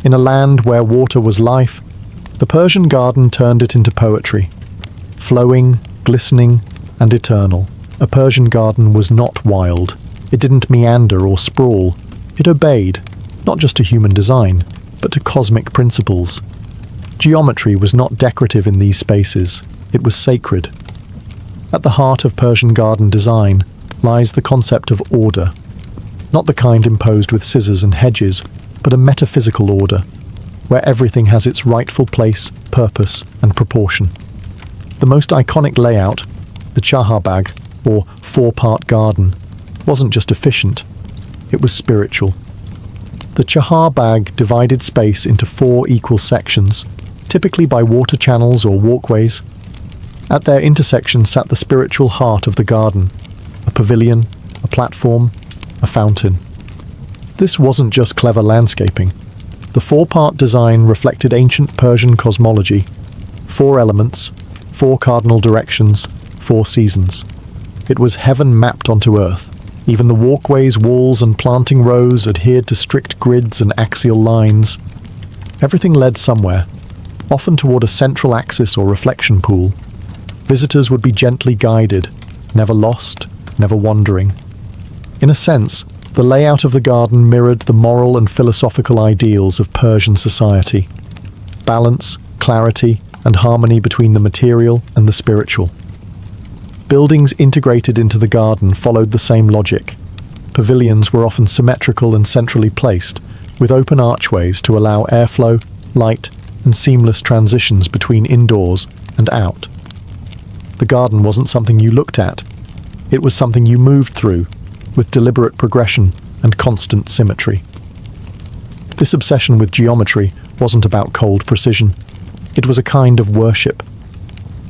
Speaker 1: In a land where water was life, the Persian garden turned it into poetry. Flowing, glistening, and eternal. A Persian garden was not wild. It didn't meander or sprawl. It obeyed, not just to human design, but to cosmic principles. Geometry was not decorative in these spaces. It was sacred. At the heart of Persian garden design lies the concept of order. Not the kind imposed with scissors and hedges, but a metaphysical order, where everything has its rightful place, purpose, and proportion. The most iconic layout, the Chaharbagh, or four-part garden, wasn't just efficient, it was spiritual. The Chaharbagh divided space into 4 equal sections, typically by water channels or walkways. At their intersection sat the spiritual heart of the garden, a pavilion, a platform, a fountain. This wasn't just clever landscaping. The 4-part design reflected ancient Persian cosmology. 4 elements, 4 cardinal directions, 4 seasons. It was heaven mapped onto earth. Even the walkways, walls, and planting rows adhered to strict grids and axial lines. Everything led somewhere, often toward a central axis or reflection pool. Visitors would be gently guided, never lost, never wandering. In a sense, the layout of the garden mirrored the moral and philosophical ideals of Persian society. Balance, clarity, and harmony between the material and the spiritual. Buildings integrated into the garden followed the same logic. Pavilions were often symmetrical and centrally placed, with open archways to allow airflow, light, and seamless transitions between indoors and out. The garden wasn't something you looked at. It was something you moved through, with deliberate progression and constant symmetry. This obsession with geometry wasn't about cold precision. It was a kind of worship.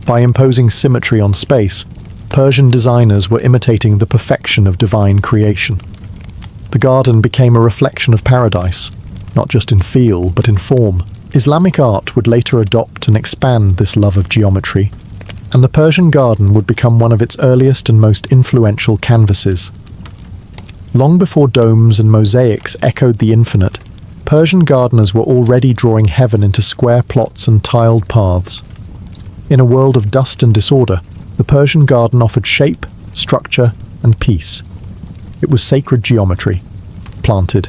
Speaker 1: By imposing symmetry on space, Persian designers were imitating the perfection of divine creation. The garden became a reflection of paradise, not just in feel, but in form. Islamic art would later adopt and expand this love of geometry, and the Persian garden would become one of its earliest and most influential canvases. Long before domes and mosaics echoed the infinite, Persian gardeners were already drawing heaven into square plots and tiled paths. In a world of dust and disorder, the Persian garden offered shape, structure, and peace. It was sacred geometry, planted.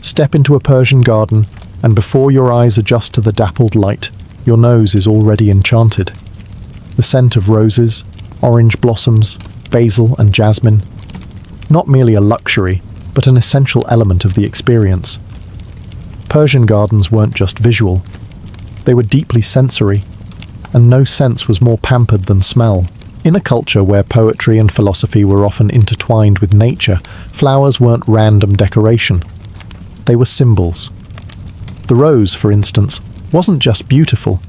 Speaker 1: Step into a Persian garden, and before your eyes adjust to the dappled light, your nose is already enchanted. The scent of roses, orange blossoms, basil, and jasmine. Not merely a luxury, but an essential element of the experience. Persian gardens weren't just visual. They were deeply sensory, and no sense was more pampered than smell. In a culture where poetry and philosophy were often intertwined with nature, flowers weren't random decoration. They were symbols. The rose, for instance, wasn't just beautiful.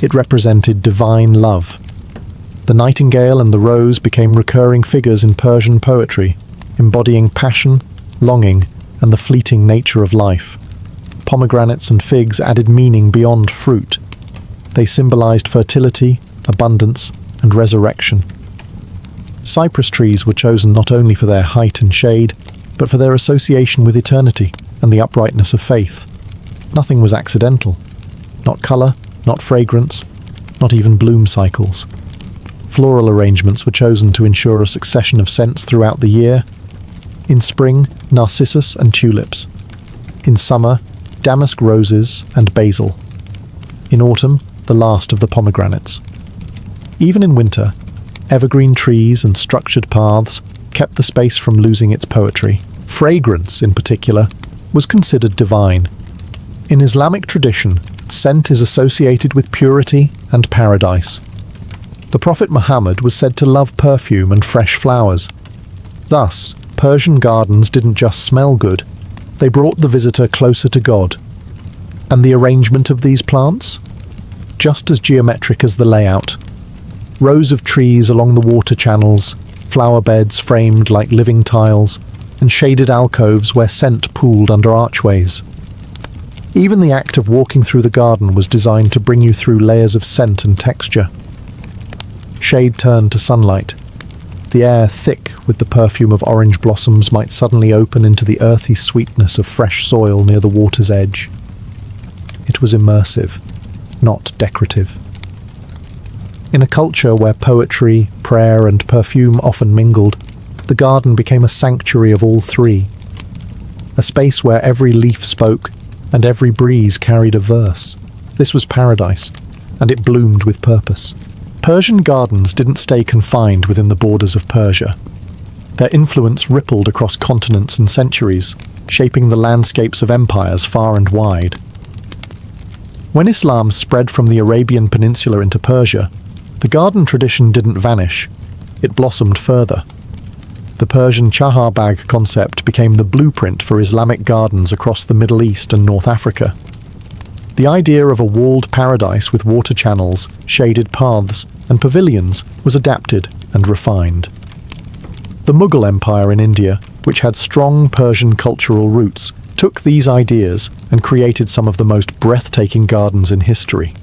Speaker 1: It represented divine love. The nightingale and the rose became recurring figures in Persian poetry, embodying passion, longing, and the fleeting nature of life. Pomegranates and figs added meaning beyond fruit. They symbolized fertility, abundance, and resurrection. Cypress trees were chosen not only for their height and shade, but for their association with eternity and the uprightness of faith. Nothing was accidental. Not colour, not fragrance, not even bloom cycles. Floral arrangements were chosen to ensure a succession of scents throughout the year. In spring, narcissus and tulips. In summer, damask roses and basil. In autumn, the last of the pomegranates. Even in winter, evergreen trees and structured paths kept the space from losing its poetry. Fragrance, in particular, was considered divine. In Islamic tradition, scent is associated with purity and paradise. The Prophet Muhammad was said to love perfume and fresh flowers. Thus, Persian gardens didn't just smell good, they brought the visitor closer to God. And the arrangement of these plants? Just as geometric as the layout. Rows of trees along the water channels, flower beds framed like living tiles, and shaded alcoves where scent pooled under archways. Even the act of walking through the garden was designed to bring you through layers of scent and texture. Shade turned to sunlight. The air, thick with the perfume of orange blossoms, might suddenly open into the earthy sweetness of fresh soil near the water's edge. It was immersive, not decorative. In a culture where poetry, prayer, and perfume often mingled, the garden became a sanctuary of all three. A space where every leaf spoke and every breeze carried a verse. This was paradise, and it bloomed with purpose. Persian gardens didn't stay confined within the borders of Persia. Their influence rippled across continents and centuries, shaping the landscapes of empires far and wide. When Islam spread from the Arabian Peninsula into Persia, the garden tradition didn't vanish. It blossomed further. The Persian chahar bag concept became the blueprint for Islamic gardens across the Middle East and North Africa. The idea of a walled paradise with water channels, shaded paths, and pavilions was adapted and refined. The Mughal Empire in India, which had strong Persian cultural roots, took these ideas and created some of the most breathtaking gardens in history.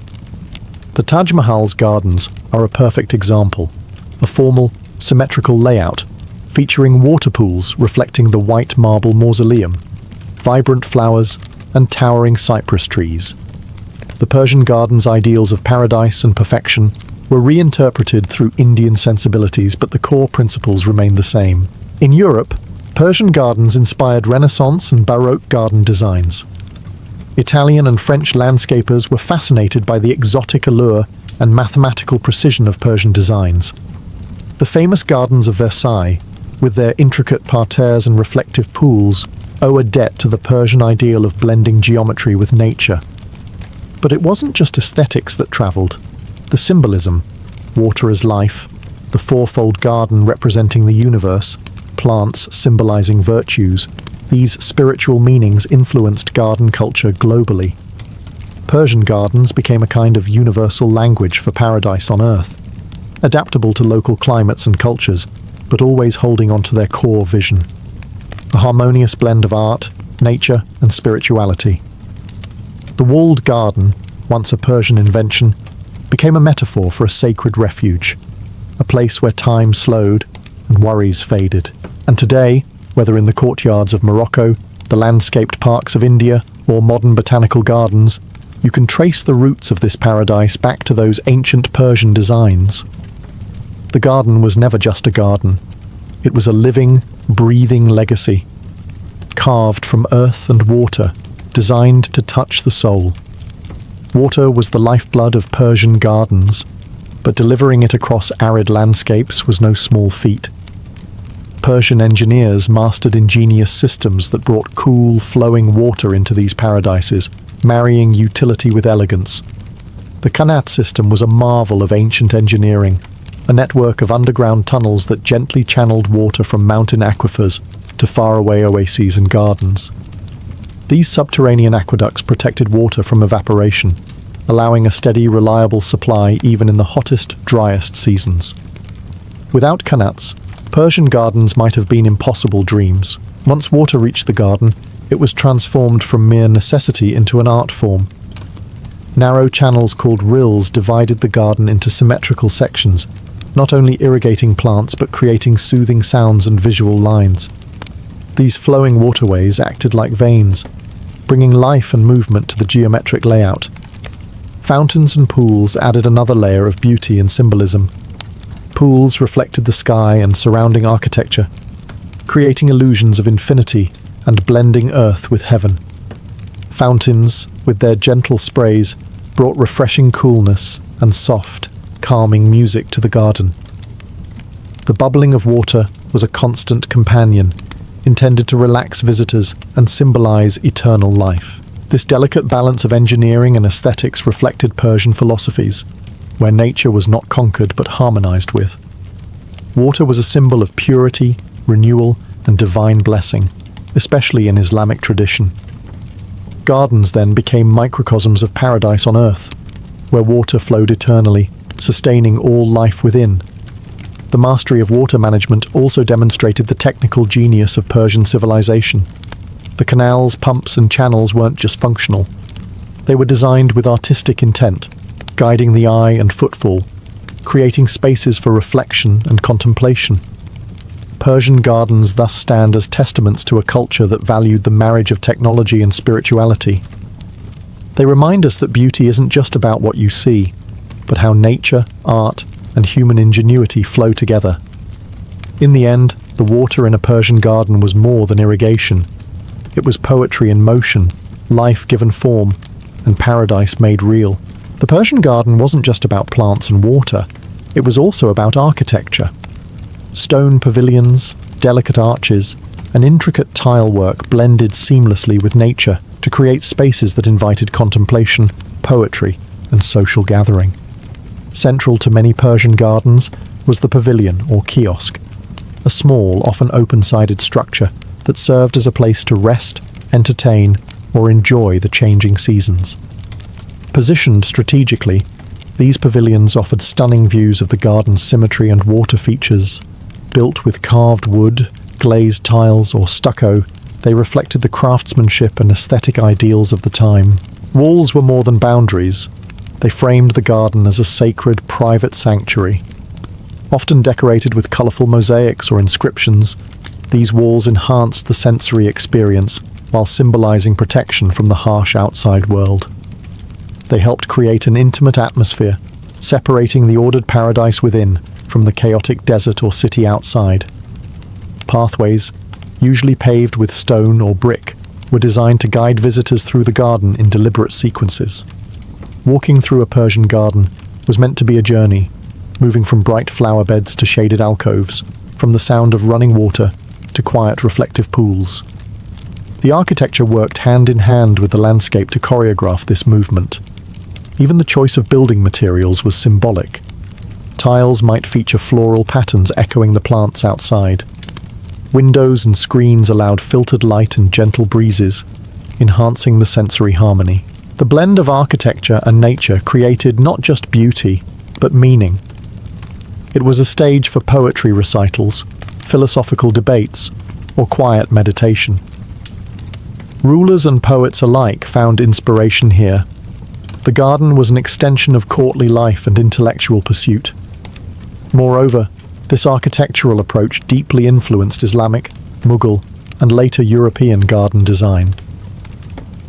Speaker 1: The Taj Mahal's gardens are a perfect example, a formal, symmetrical layout featuring water pools reflecting the white marble mausoleum, vibrant flowers, and towering cypress trees. The Persian garden's ideals of paradise and perfection were reinterpreted through Indian sensibilities, but the core principles remained the same. In Europe, Persian gardens inspired Renaissance and Baroque garden designs. Italian and French landscapers were fascinated by the exotic allure and mathematical precision of Persian designs. The famous gardens of Versailles, with their intricate parterres and reflective pools, owe a debt to the Persian ideal of blending geometry with nature. But it wasn't just aesthetics that travelled. The symbolism, water as life, the fourfold garden representing the universe, plants symbolising virtues, these spiritual meanings influenced garden culture globally. Persian gardens became a kind of universal language for paradise on earth, adaptable to local climates and cultures, but always holding on to their core vision. A harmonious blend of art, nature, and spirituality. The walled garden, once a Persian invention, became a metaphor for a sacred refuge, a place where time slowed and worries faded. And today, whether in the courtyards of Morocco, the landscaped parks of India, or modern botanical gardens, you can trace the roots of this paradise back to those ancient Persian designs. The garden was never just a garden. It was a living, breathing legacy, carved from earth and water, designed to touch the soul. Water was the lifeblood of Persian gardens, but delivering it across arid landscapes was no small feat. Persian engineers mastered ingenious systems that brought cool, flowing water into these paradises, marrying utility with elegance. The Qanat system was a marvel of ancient engineering, a network of underground tunnels that gently channeled water from mountain aquifers to faraway oases and gardens. These subterranean aqueducts protected water from evaporation, allowing a steady, reliable supply even in the hottest, driest seasons. Without Qanats, Persian gardens might have been impossible dreams. Once water reached the garden, it was transformed from mere necessity into an art form. Narrow channels called rills divided the garden into symmetrical sections, not only irrigating plants but creating soothing sounds and visual lines. These flowing waterways acted like veins, bringing life and movement to the geometric layout. Fountains and pools added another layer of beauty and symbolism. Pools reflected the sky and surrounding architecture, creating illusions of infinity and blending earth with heaven. Fountains, with their gentle sprays, brought refreshing coolness and soft, calming music to the garden. The bubbling of water was a constant companion, intended to relax visitors and symbolize eternal life. This delicate balance of engineering and aesthetics reflected Persian philosophies, where nature was not conquered but harmonized with. Water was a symbol of purity, renewal, and divine blessing, especially in Islamic tradition. Gardens then became microcosms of paradise on earth, where water flowed eternally, sustaining all life within. The mastery of water management also demonstrated the technical genius of Persian civilization. The canals, pumps, and channels weren't just functional. They were designed with artistic intent, guiding the eye and footfall, creating spaces for reflection and contemplation. Persian gardens thus stand as testaments to a culture that valued the marriage of technology and spirituality. They remind us that beauty isn't just about what you see, but how nature, art, and human ingenuity flow together. In the end, the water in a Persian garden was more than irrigation. It was poetry in motion, life given form, and paradise made real. The Persian garden wasn't just about plants and water, it was also about architecture. Stone pavilions, delicate arches, and intricate tile work blended seamlessly with nature to create spaces that invited contemplation, poetry, and social gathering. Central to many Persian gardens was the pavilion or kiosk, a small, often open-sided structure that served as a place to rest, entertain, or enjoy the changing seasons. Positioned strategically, these pavilions offered stunning views of the garden's symmetry and water features. Built with carved wood, glazed tiles, or stucco, they reflected the craftsmanship and aesthetic ideals of the time. Walls were more than boundaries. They framed the garden as a sacred, private sanctuary. Often decorated with colourful mosaics or inscriptions, these walls enhanced the sensory experience while symbolising protection from the harsh outside world. They helped create an intimate atmosphere, separating the ordered paradise within from the chaotic desert or city outside. Pathways, usually paved with stone or brick, were designed to guide visitors through the garden in deliberate sequences. Walking through a Persian garden was meant to be a journey, moving from bright flower beds to shaded alcoves, from the sound of running water to quiet reflective pools. The architecture worked hand in hand with the landscape to choreograph this movement. Even the choice of building materials was symbolic. Tiles might feature floral patterns echoing the plants outside. Windows and screens allowed filtered light and gentle breezes, enhancing the sensory harmony. The blend of architecture and nature created not just beauty, but meaning. It was a stage for poetry recitals, philosophical debates, or quiet meditation. Rulers and poets alike found inspiration here. The garden was an extension of courtly life and intellectual pursuit. Moreover, this architectural approach deeply influenced Islamic, Mughal, and later European garden design.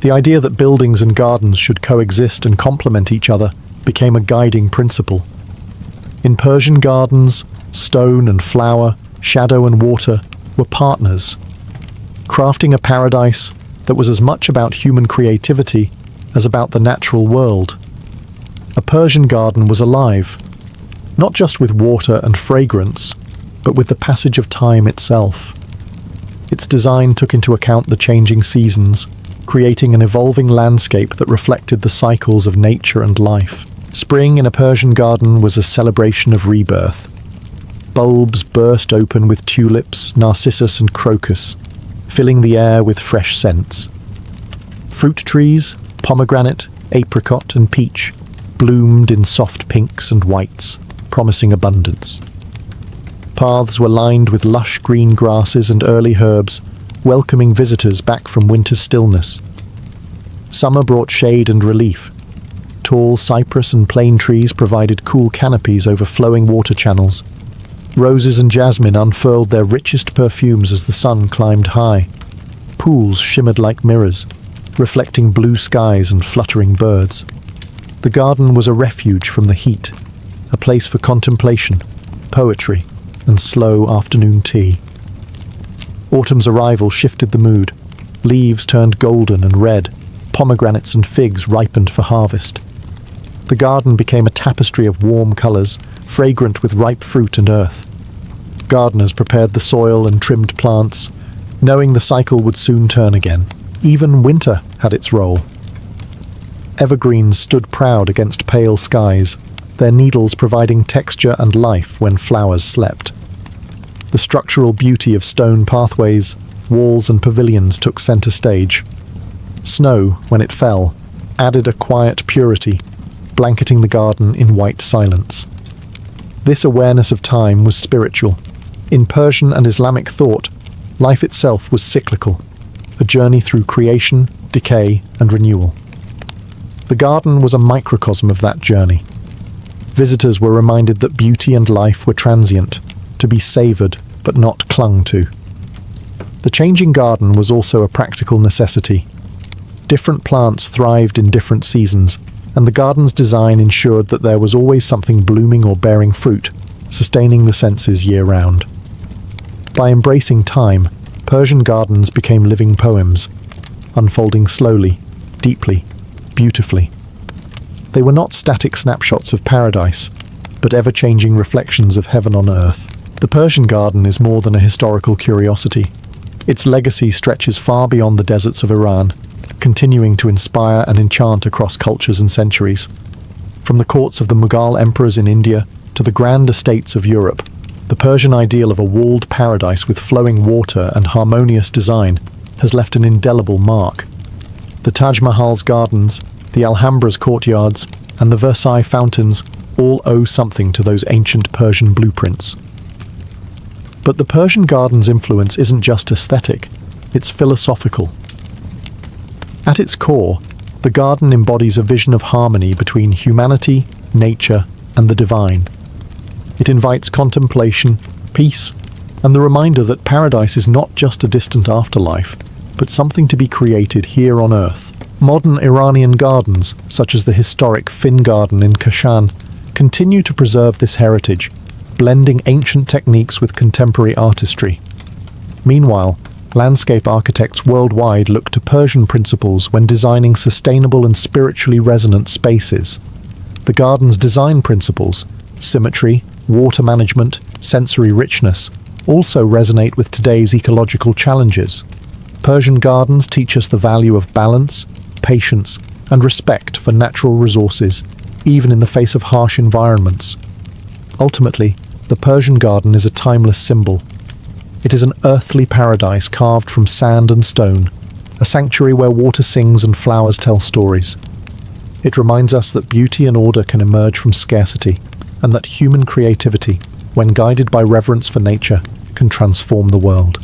Speaker 1: The idea that buildings and gardens should coexist and complement each other became a guiding principle. In Persian gardens, stone and flower, shadow and water were partners, crafting a paradise that was as much about human creativity as about the natural world. A Persian garden was alive, not just with water and fragrance, but with the passage of time itself. Its design took into account the changing seasons, creating an evolving landscape that reflected the cycles of nature and life. Spring in a Persian garden was a celebration of rebirth. Bulbs burst open with tulips, narcissus and crocus, filling the air with fresh scents. Fruit trees, pomegranate, apricot and peach, bloomed in soft pinks and whites, promising abundance. Paths were lined with lush green grasses and early herbs, welcoming visitors back from winter's stillness. Summer brought shade and relief. Tall cypress and plane trees provided cool canopies over flowing water channels. Roses and jasmine unfurled their richest perfumes as the sun climbed high. Pools shimmered like mirrors, reflecting blue skies and fluttering birds. The garden was a refuge from the heat, a place for contemplation, poetry, and slow afternoon tea. Autumn's arrival shifted the mood. Leaves turned golden and red, pomegranates and figs ripened for harvest. The garden became a tapestry of warm colours, fragrant with ripe fruit and earth. Gardeners prepared the soil and trimmed plants, knowing the cycle would soon turn again. Even winter had its role. Evergreens stood proud against pale skies, their needles providing texture and life when flowers slept. The structural beauty of stone pathways, walls and pavilions took centre stage. Snow, when it fell, added a quiet purity, blanketing the garden in white silence. This awareness of time was spiritual. In Persian and Islamic thought, life itself was cyclical, a journey through creation, decay, and renewal. The garden was a microcosm of that journey. Visitors were reminded that beauty and life were transient, to be savoured but not clung to. The changing garden was also a practical necessity. Different plants thrived in different seasons, and the garden's design ensured that there was always something blooming or bearing fruit, sustaining the senses year-round. By embracing time, Persian gardens became living poems, unfolding slowly, deeply, beautifully. They were not static snapshots of paradise, but ever-changing reflections of heaven on earth. The Persian garden is more than a historical curiosity. Its legacy stretches far beyond the deserts of Iran, continuing to inspire and enchant across cultures and centuries. From the courts of the Mughal emperors in India to the grand estates of Europe, the Persian ideal of a walled paradise with flowing water and harmonious design has left an indelible mark. The Taj Mahal's gardens, the Alhambra's courtyards, and the Versailles fountains all owe something to those ancient Persian blueprints. But the Persian garden's influence isn't just aesthetic, it's philosophical. At its core, the garden embodies a vision of harmony between humanity, nature, and the divine. It invites contemplation, peace, and the reminder that paradise is not just a distant afterlife, but something to be created here on earth. Modern Iranian gardens, such as the historic Fin Garden in Kashan, continue to preserve this heritage, blending ancient techniques with contemporary artistry. Meanwhile, landscape architects worldwide look to Persian principles when designing sustainable and spiritually resonant spaces. The garden's design principles, symmetry, water management, sensory richness, also resonate with today's ecological challenges. Persian gardens teach us the value of balance, patience, and respect for natural resources, even in the face of harsh environments. Ultimately, the Persian garden is a timeless symbol. It is an earthly paradise carved from sand and stone, a sanctuary where water sings and flowers tell stories. It reminds us that beauty and order can emerge from scarcity, and that human creativity, when guided by reverence for nature, can transform the world.